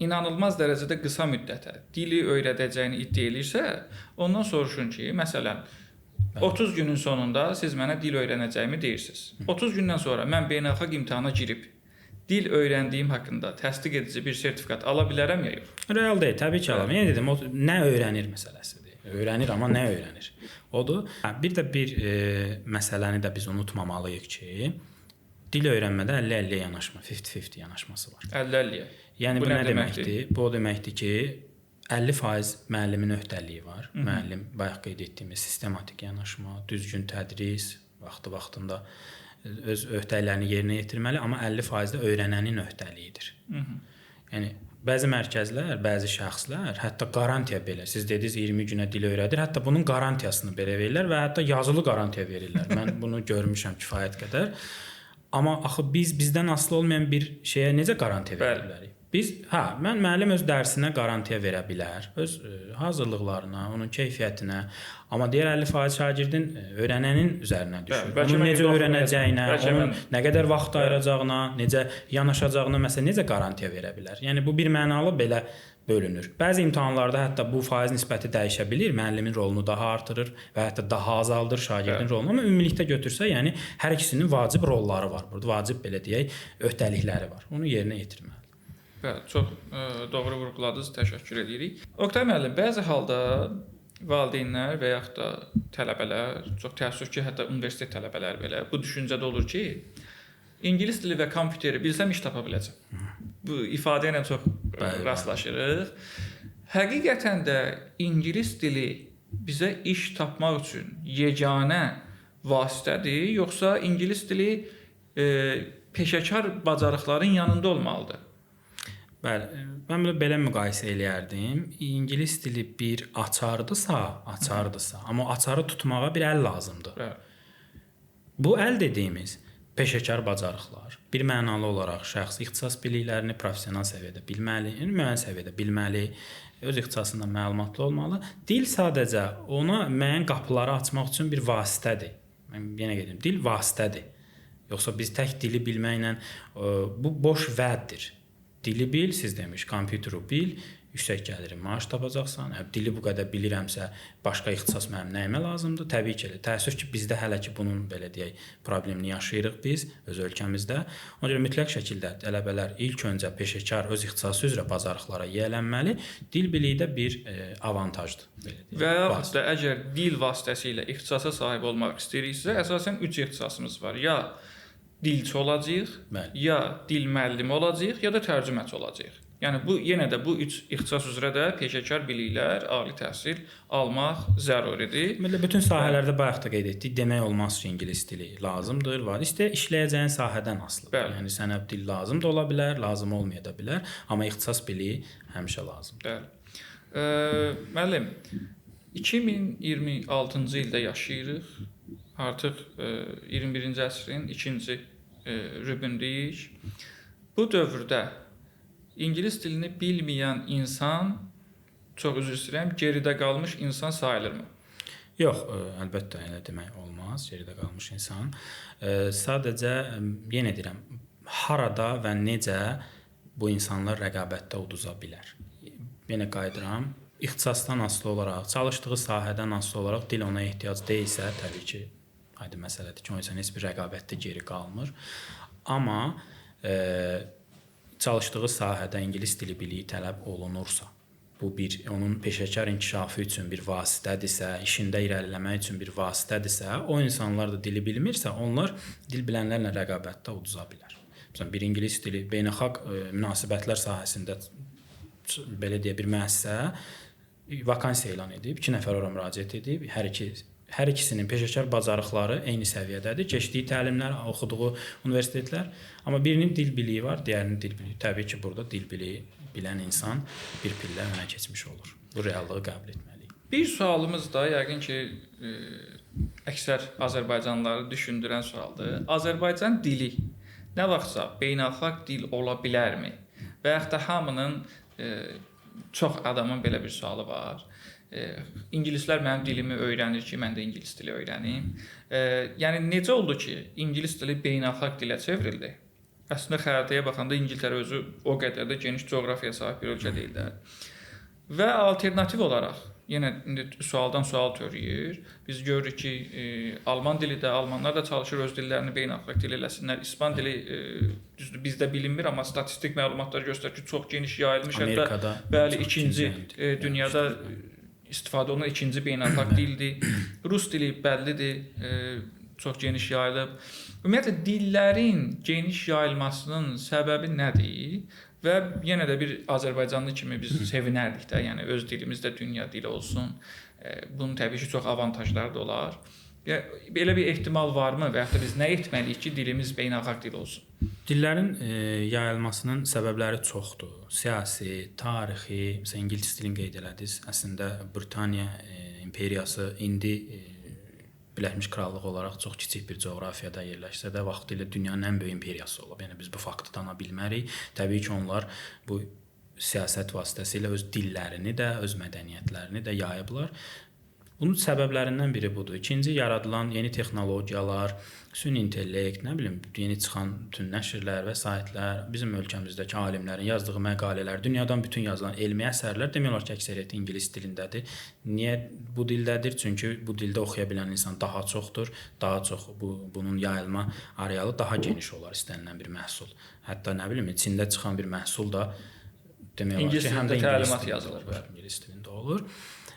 inanılmaz dərəcədə qısa müddətə dili öyrədəcəyini iddia edirsə, ondan soruşun ki, məsələn, 30 günün sonunda siz mənə dil öyrənəcəyimi deyirsiniz. 30 gündən sonra mən beynəlxalq imtahana girib dil öyrəndiyim haqqında təsdiq edici bir sertifikat ala bilərəm ya yox? Real deyil, təbii ki, alam. Yəni dedim, o nə öyrənir məsələsidir. Öyrənir, amma nə öyrənir? Odur. Bir də bir məsələni də biz unutmamalıyıq ki, dil öyrənmədə 50-50 yanaşma, 50-50 yanaşması var. 50-50-yə. Yəni Bu bu nə nə deməkdir? deməkdir? Bu o deməkdir ki, 50% müəllimin öhdəliyi var. Müəllim bayaq qeyd etdiyimiz sistematik yanaşma, düzgün tədris, vaxtında öz öhdəliklərini yerinə yetirməli, amma 50% də öyrənənin öhdəliyidir. Yəni bəzi mərkəzlər, bəzi şəxslər hətta qarantiya belə, siz dediniz 20 günə dil öyrədir, hətta bunun qarantiyasını belə verirlər və hətta yazılı qarantiya verirlər. Mən bunu görmüşəm kifayət qədər. Amma axı bizdən asılı olmayan bir şeyə necə qarantiya verə bilərik? Biz, mən müəllim öz dərsinə qarantiya verə bilər, öz hazırlıqlarına, onun keyfiyyətinə, amma digər 50% şagirdin öyrənənin üzərinə düşür. Onu necə öyrənəcəyinə, onun nə qədər vaxt ayıracağına, necə yanaşacağına, məsələn, necə qarantiya verə bilər? Yəni bu bir mənalı belə bölünür. Bəzi imtahanlarda hətta bu faiz nisbəti dəyişə bilir, müəllimin rolunu daha artırır və hətta daha azaldır şagirdin rolunu, amma ümumilikdə götürsə, yəni hər ikisinin vacib rolları var burada, vacib belə deyək, öhdəlikləri var. Onu yerinə yetirməlidir. Bəli, çox doğru vurğuladınız, təşəkkür edirik. Oqtay müəllim, bəzi halda valideynlər və yaxud da tələbələr, çox təəssüf ki, hətta universitet tələbələri belə bu düşüncədə olur ki, ingilis dili və kompüteri bilsəm iş tapa biləcəm. Bu ifadə ilə çox rastlaşırıq. Həqiqətən də ingilis dili bizə iş tapmaq üçün yeganə vasitədir, yoxsa ingilis dili peşəkar bacarıqların yanında olmalıdır? Bəli, mən belə müqayisə eləyərdim. İngilis dili bir açardısa, amma açarı tutmağa bir əl lazımdır. Bəli. Bu əl dediyimiz peşəkar bacarıqlar bir mənalı olaraq şəxs ixtisas biliklərini professional səviyyədə bilməli, müəyyən səviyyədə bilməli, öz ixtisasında məlumatlı olmalı. Dil sadəcə ona müəyyən qapıları açmaq üçün bir vasitədir. Mən yenə qeyd edirəm, dil vasitədir. Yoxsa biz tək dili bilməklə bu boş vəddir. Dili bil, siz demiş, kompüteri bil, yüksək gəliri maaş tapacaqsan. Dili bu qədər bilirəmsə, başqa ixtisas mənim nəyimə lazımdır? Təbii ki, təəssüf ki, bizdə hələ ki bunun belə deyək, problemini yaşayırıq biz öz ölkəmizdə. Ona görə mütləq şəkildə tələbələr ilk öncə peşəkar öz ixtisası üzrə bacarıqlara yiyələnməli. Dil biliyi də bir avantajdır, belə deyək. Və yaxud da əgər dil vasitəsilə ixtisasa sahib olmaq istəyiriksə, əsasən 3 ixtisasımız var. Ya dilçi olacağıq, ya dil müəllimi olacağıq, ya da tərcüməçi olacağıq. Yəni bu yenə də bu 3 ixtisas üzrə də peşəkar biliklər, ali təhsil almaq zəruridir. Bütün sahələrdə bayaq da qeyd etdik, demək olmaz ki, ingilis dili lazımdır, var. İşləyəcəyin sahədən asılıdır. Yəni sənə dil lazım da ola bilər, lazım olmaya da bilər, amma ixtisas biliyi həmişə lazımdır. Bəli. Müəllim, 2026-cı ildə yaşayırıq. Artıq 21-ci əsrin ikinci rübündəyik. Bu dövrdə ingilis dilini bilməyən insan, çox üzr istəyirəm, geridə qalmış insan sayılırmı? Yox, əlbəttə elə demək olmaz, geridə qalmış insan. Sadəcə yenə deyirəm, harada və necə bu insanlar rəqabətdə uduza bilər. Yenə qayıdıram, ixtisasdan asılı olaraq, çalışdığı sahədən asılı olaraq dil ona ehtiyac deyilsə, təbii ki, aydın məsələdir ki, o insan heç bir rəqabətdə geri qalmır. Amma çalışdığı sahədə ingilis dili biliyi tələb olunursa, bu bir onun peşəkar inkişafı üçün bir vasitədirsə, işində irəliləmək üçün bir vasitədirsə, o insanlar da dili bilmirsə, onlar dil bilənlərlə rəqabətdə uduza bilər. Məsələn, bir ingilis dili beynəlxalq münasibətlər sahəsində belə deyə bir müəssisə vakansiya elan edib, 2 nəfər ora müraciət edib, hər ikisinin peşəkar bacarıqları eyni səviyyədədir, keçdiyi təlimlər, oxuduğu universitetlər, amma birinin dil biliyi var, digərinin dil biliyi. Təbii ki, burada dil biliyi bilən insan bir pillə önə keçmiş olur. Bu reallığı qəbul etməliyik. Bir sualımız da yəqin ki, əksər Azərbaycanlıları düşündürən sualdır. Azərbaycan dili nə vaxtsa beynəlxalq dil ola bilərmi? Və yaxud da hamının çox adamın belə bir sualı var. İngilislər mənim dilimi öyrənir ki, mən də ingilis dili öyrənim. Yəni necə oldu ki, ingilis dili beynəlxalq dilə çevrildi? Əslində xəritəyə baxanda İngiltərə özü o qədər də geniş coğrafiyaya sahib bir ölkə deyil də. Və alternativ olaraq, yenə indi sualdan sual törəyir. Biz görürük ki, alman dili də, almanlar da çalışır öz dillərini beynəlxalq dil eləsinlər. İspan dili düzdür bizdə bilinmir, amma statistik məlumatlar göstərir ki, çox geniş yayılmış. Amerikada bəli, ikinci dünyada istifadə olunan ikinci beynəlxalq dildir. Rus dili bəllidir, çox geniş yayılıb. Ümumiyyətlə dillərin geniş yayılmasının səbəbi nədir? Və yenə də bir Azərbaycanlı kimi biz sevinərdik də, yəni öz dilimiz də dünya dili olsun. Bunun təbii ki, çox avantajları da olar. Belə bir ehtimal varmı və ya da biz nə etməliyik ki, dilimiz beynəlxalq dil olsun? Dillərin yayılmasının səbəbləri çoxdur. Siyasi, tarixi, məsələn ingilis dilini qeyd elədiniz. Əslində Britaniya imperiyası indi Birləşmiş Krallıq olaraq çox kiçik bir coğrafiyada yerləşsə də vaxtilə dünyanın ən böyük imperiyası olub. Yəni biz bu faktı dana bilmərik. Təbii ki, onlar bu siyasət vasitəsilə öz dillərini də, öz mədəniyyətlərini də yayıblar. Bunun səbəblərindən biri budur. İkinci, yaradılan yeni texnologiyalar, süni intellekt, nə bilim, yeni çıxan bütün nəşrlər və saytlar, bizim ölkəmizdəki alimlərin yazdığı məqalələr, dünyadan bütün yazılan elmi əsərlər demək olar ki, əksəriyyəti ingilis dilindədir. Niyə bu dildədir? Çünki bu dildə oxuya bilən insan daha çoxdur. Daha çox bunun yayılma arealı daha geniş olar istənilən bir məhsul. Hətta nə bilim, Çində çıxan bir məhsul da demək olar ki, həm də təlimat yazılır, ingilis dilində olur.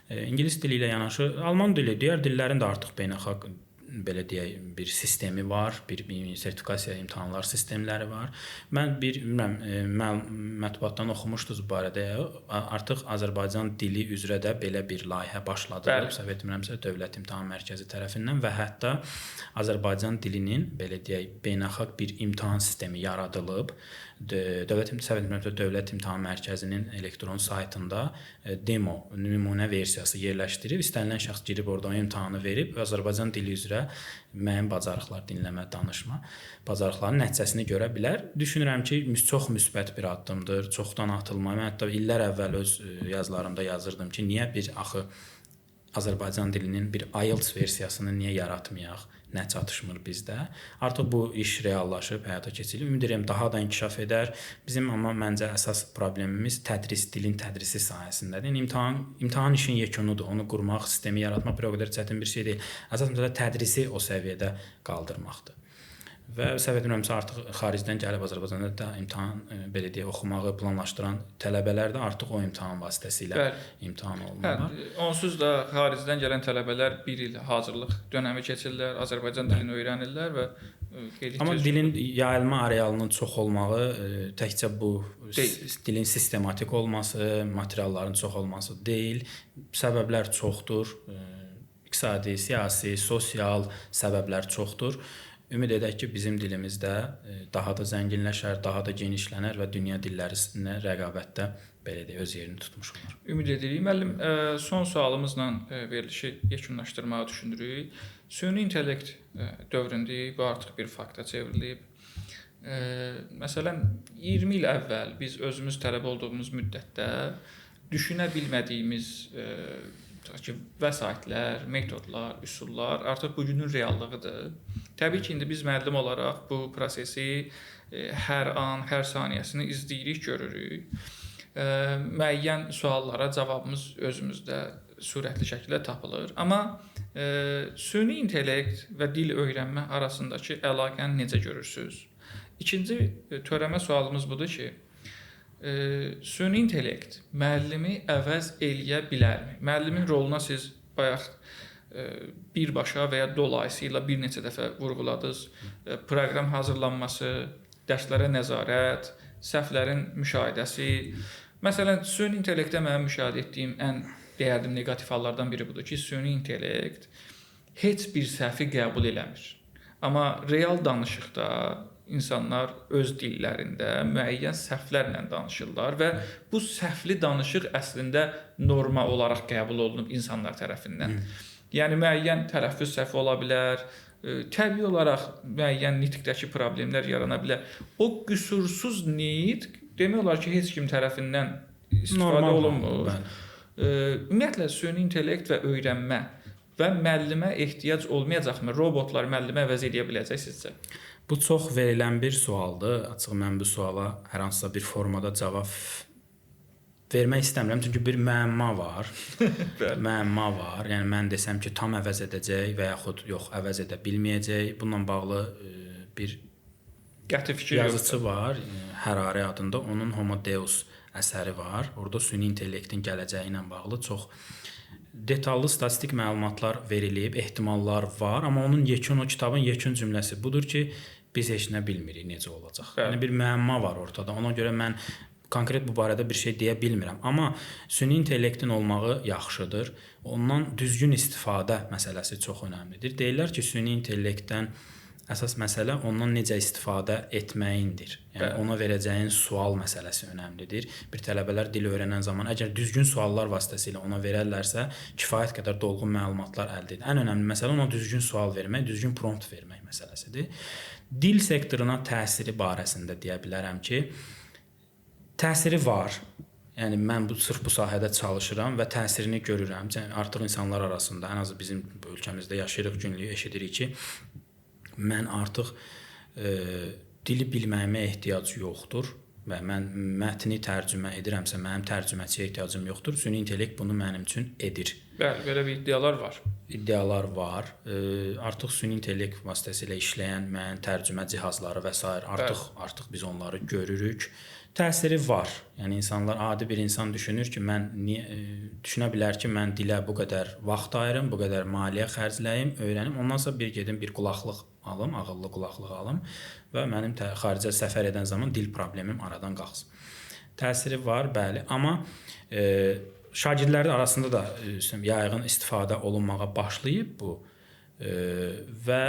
İngilis dili ilə yanaşı alman dili, digər dillərin də artıq beynəlxalq belə deyək bir sistemi var, bir sertifikasiya imtahanlar sistemləri var. Mən mətbuatdan oxumuşdunuz bu barədə. Artıq Azərbaycan dili üzrə də belə bir layihə başladılıb, səhv etmirəmsə Dövlət İmtahan Mərkəzi tərəfindən və hətta Azərbaycan dilinin belə deyək beynəlxalq bir imtahan sistemi yaradılıb. Dövlət İmtahan Mərkəzinin elektron saytında demo, nümunə versiyası yerləşdirib, istənilən şəxs girib orada imtahanı verib Azərbaycan dili üzrə müəyyən bacarıqlar, dinləmə, danışma bacarıqlarının nəticəsini görə bilər. Düşünürəm ki, çox müsbət bir addımdır, çoxdan atılma. Mən hətta illər əvvəl öz yazılarımda yazırdım ki, niyə bir axı Azərbaycan dilinin bir IELTS versiyasını niyə yaratmayaq? Nə çatışmır bizdə. Artıq bu iş reallaşıb, həyata keçirilir. Ümid edirəm daha da inkişaf edər. Bizim amma məncə əsas problemimiz dilin tədrisi sahəsindədir. İmtahan işin yekunudur. Onu qurmaq, sistemi yaratmaq bir o qədər çətin bir şey deyil. Əsas məsələ tədrisi o səviyyədə qaldırmaqdır. Və səhv etmirəmsə artıq xaricdən gəlib Azərbaycanda da imtahan belə deyə oxumağı planlaşdıran tələbələr də artıq o imtahan vasitəsilə imtahan olunurlar. Onsuz da xaricdən gələn tələbələr 1 il hazırlıq dönəmi keçirlər, Azərbaycan dilini öyrənirlər və amma dilin yayılma arealının çox olmağı təkcə bu dilin sistematik olması, materialların çox olması deyil. Səbəblər çoxdur. İqtisadi, siyasi, sosial səbəblər çoxdur. Ümid edək ki, bizim dilimizdə daha da zənginləşər, daha da genişlənər və dünya dillərinə rəqabətdə belə də öz yerini tutmuş olar. Ümid edirik. Müəllim, son sualımızla verilişi yekunlaşdırmağı düşünürük. Süni intellekt dövründə bu artıq bir fakta çevrilib. Məsələn, 20 il əvvəl biz özümüz tələbə olduğumuz müddətdə düşünə bilmədiyimiz vəsaitlər, metodlar, üsullar artıq bugünün reallığıdır. Təbii ki, indi biz müəllim olaraq bu prosesi hər an, hər saniyəsini izləyirik, görürük. Müəyyən suallara cavabımız özümüzdə sürətli şəkildə tapılır. Amma süni intellekt və dil öyrənmə arasındakı əlaqəni necə görürsünüz? İkinci törəmə sualımız budur ki, süni intellekt müəllimi əvəz eləyə bilərmi? Müəllimin roluna siz bayaq birbaşa və ya dolayısıyla bir neçə dəfə vurğuladınız. Proqram hazırlanması, dərslərə nəzarət, səhvlərin müşahidəsi. Məsələn, süni intellektdə mənim müşahidə etdiyim ən deyərdim neqativ hallardan biri budur ki, süni intellekt heç bir səhvi qəbul eləmir. Amma real danışıqda insanlar öz dillərində müəyyən səhvlərlə danışırlar və bu səhvli danışıq əslində norma olaraq qəbul olunub insanlar tərəfindən. Yəni müəyyən tələffüz səhvi ola bilər, təbii olaraq müəyyən nitqdəki problemlər yarana bilər. O qüsursuz nitq demək olar ki, heç kim tərəfindən istifadə olunmur. Ümumiyyətlə süni intellekt və öyrənmə və müəllimə ehtiyac olmayacaqmı? Robotlar müəllimə əvəz edə biləcək sizcə? Bu çox verilən bir sualdır. Açıq mən bu suala hər hansısa bir formada cavab vermək istəmirəm, çünki bir müəmma var. Müəmma var. Yəni mən desəm ki, tam əvəz edəcək və yaxud yox, əvəz edə bilməyəcək. Bununla bağlı bir qəti fikir yazıçı var, Harari adında. Onun Homo Deus əsəri var. Orada süni intellektin gələcəyi ilə bağlı çox detallı statistik məlumatlar verilib, ehtimallar var, amma onun o kitabın yekun cümləsi budur ki, biz heç nə bilmirik necə olacaq. Yəni bir müəmma var ortada. Ona görə mən konkret bu barədə bir şey deyə bilmirəm, amma süni intellektin olmağı yaxşıdır. Ondan düzgün istifadə məsələsi çox önəmlidir. Deyirlər ki, süni intellektdən əsas məsələ ondan necə istifadə etməyindir. Yəni ona verəcəyin sual məsələsi önəmlidir. Bir tələbələr dil öyrənən zaman əgər düzgün suallar vasitəsilə ona verərlərsə, kifayət qədər dolğun məlumatlar əldə edir. Ən önəmli məsələ ona düzgün sual vermək, düzgün prompt vermək məsələsidir. Dil sektoruna təsiri barəsində deyə bilərəm ki, təsiri var. Yəni mən sırf bu sahədə çalışıram və təsirini görürəm. Artıq insanlar arasında, ən azı bizim ölkəmizdə yaşayırıq, günlük eşidirik ki, mən artıq dili bilməyimə ehtiyac yoxdur və mən mətni tərcümə edirəmsə, mənim tərcüməçiyə ehtiyacım yoxdur. Süni intellekt bunu mənim üçün edir. Bəli, belə bir iddialar var. İddialar var. Artıq süni intellekt vasitəsilə işləyən müəyyən tərcümə cihazları və s. artıq biz onları görürük. Təsiri var. Yəni insanlar, adi bir insan düşünür ki, düşünə bilər ki, mən dilə bu qədər vaxt ayırım, bu qədər maliyyə xərcləyim, öyrənim, ondan sonra bir gedim bir qulaqlıq alım, ağıllı qulaqlıq alım və mənim xaricə səfər edən zaman dil problemim aradan qalxsın. Təsiri var, bəli, amma şagirdlərin arasında da yayğın istifadə olunmağa başlayıb bu və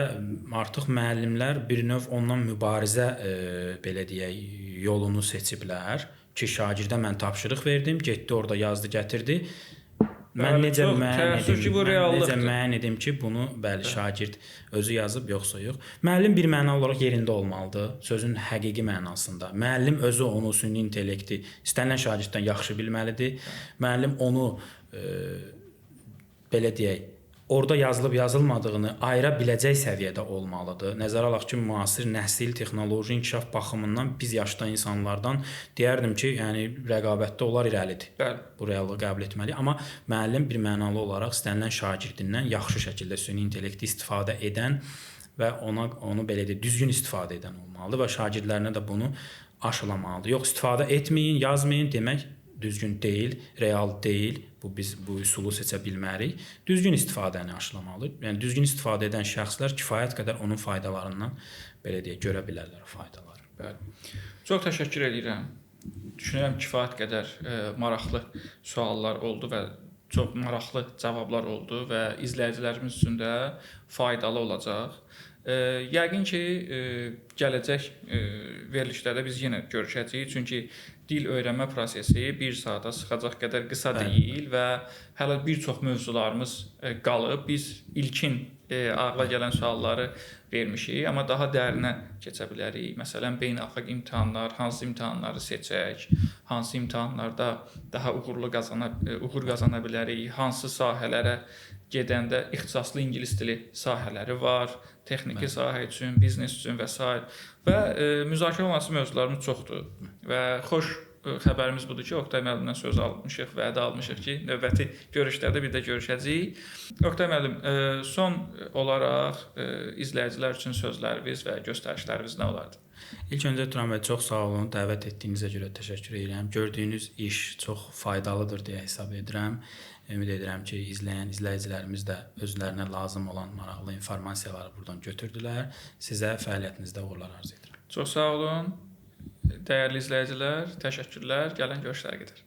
artıq müəllimlər bir növ ondan mübarizə belə deyək yolunu seçiblər ki, şagirdə mən tapşırıq verdim, getdi orada yazdı, gətirdi. Mən necə müəyyən edim ki, bunu bəli şagird özü yazıb yoxsa yox. Müəllim bir məna olaraq yerində olmalıdır, sözün həqiqi mənasında. Müəllim özü onu süni intellekti istənilən şagirddən yaxşı bilməlidir. Müəllim onu belə deyək orada yazılıb yazılmadığını ayıra biləcək səviyyədə olmalıdır. Nəzərə alaq ki, müasir nəsil, texnoloji inkişaf baxımından biz yaşlı insanlardan deyərdim ki, yəni rəqabətdə onlar irəlidir. Bəli. Bu reallığı qəbul etməli. Amma müəllim bir mənalı olaraq istənilən şagirdindən yaxşı şəkildə süni intellekti istifadə edən və onu belə deyək, düzgün istifadə edən olmalıdır və şagirdlərinə də bunu aşılamalıdır. Yox, istifadə etməyin, yazmayın demək düzgün deyil, real deyil. Biz bu üsulu seçə bilmərik. Düzgün istifadəni aşılamalı. Yəni düzgün istifadə edən şəxslər kifayət qədər onun faydalarından belə deyək görə bilərlər faydaları. Bəli. Çox təşəkkür edirəm. Düşünürəm kifayət qədər maraqlı suallar oldu və çox maraqlı cavablar oldu və izləyicilərimiz üçün də faydalı olacaq. Yəqin ki, gələcək verilişlərdə biz yenə görüşəcəyik, çünki dil öyrənmə prosesi bir saata sıxacaq qədər qısa deyil və hələ bir çox mövzularımız qalıb. Biz ilkin ağla gələn sualları vermişik, amma daha dərinə keçə bilərik. Məsələn, beynəlxalq imtahanlar, hansı imtahanları seçək, hansı imtahanlarda daha uğur qazana bilərik, hansı sahələrə gedəndə ixtisaslı ingilis dili sahələri var, texniki sahə üçün, biznes üçün və s. Və müzakirə olunması mövzularımız çoxdur. Və xoş xəbərimiz budur ki, Oqtay müəllimdən söz almışıq, vədə almışıq ki, növbəti görüşlərdə bir də görüşəcəyik. Oqtay müəllim, son olaraq izləyicilər üçün sözləriniz və göstərişləriniz nə olardı? İlk öncə Turan bəy, çox sağ olun. Dəvət etdiyinizə görə təşəkkür edirəm. Gördüyünüz iş çox faydalıdır deyə hesab edirəm. Ümid edirəm ki, izləyicilərimiz də özlərinə lazım olan maraqlı informasiyaları buradan götürdülər. Sizə fəaliyyətinizdə uğurlar arzu edirəm. Çox sağ olun. Dəyərli izləyicilər, təşəkkürlər. Gələn görüşlərə qədər.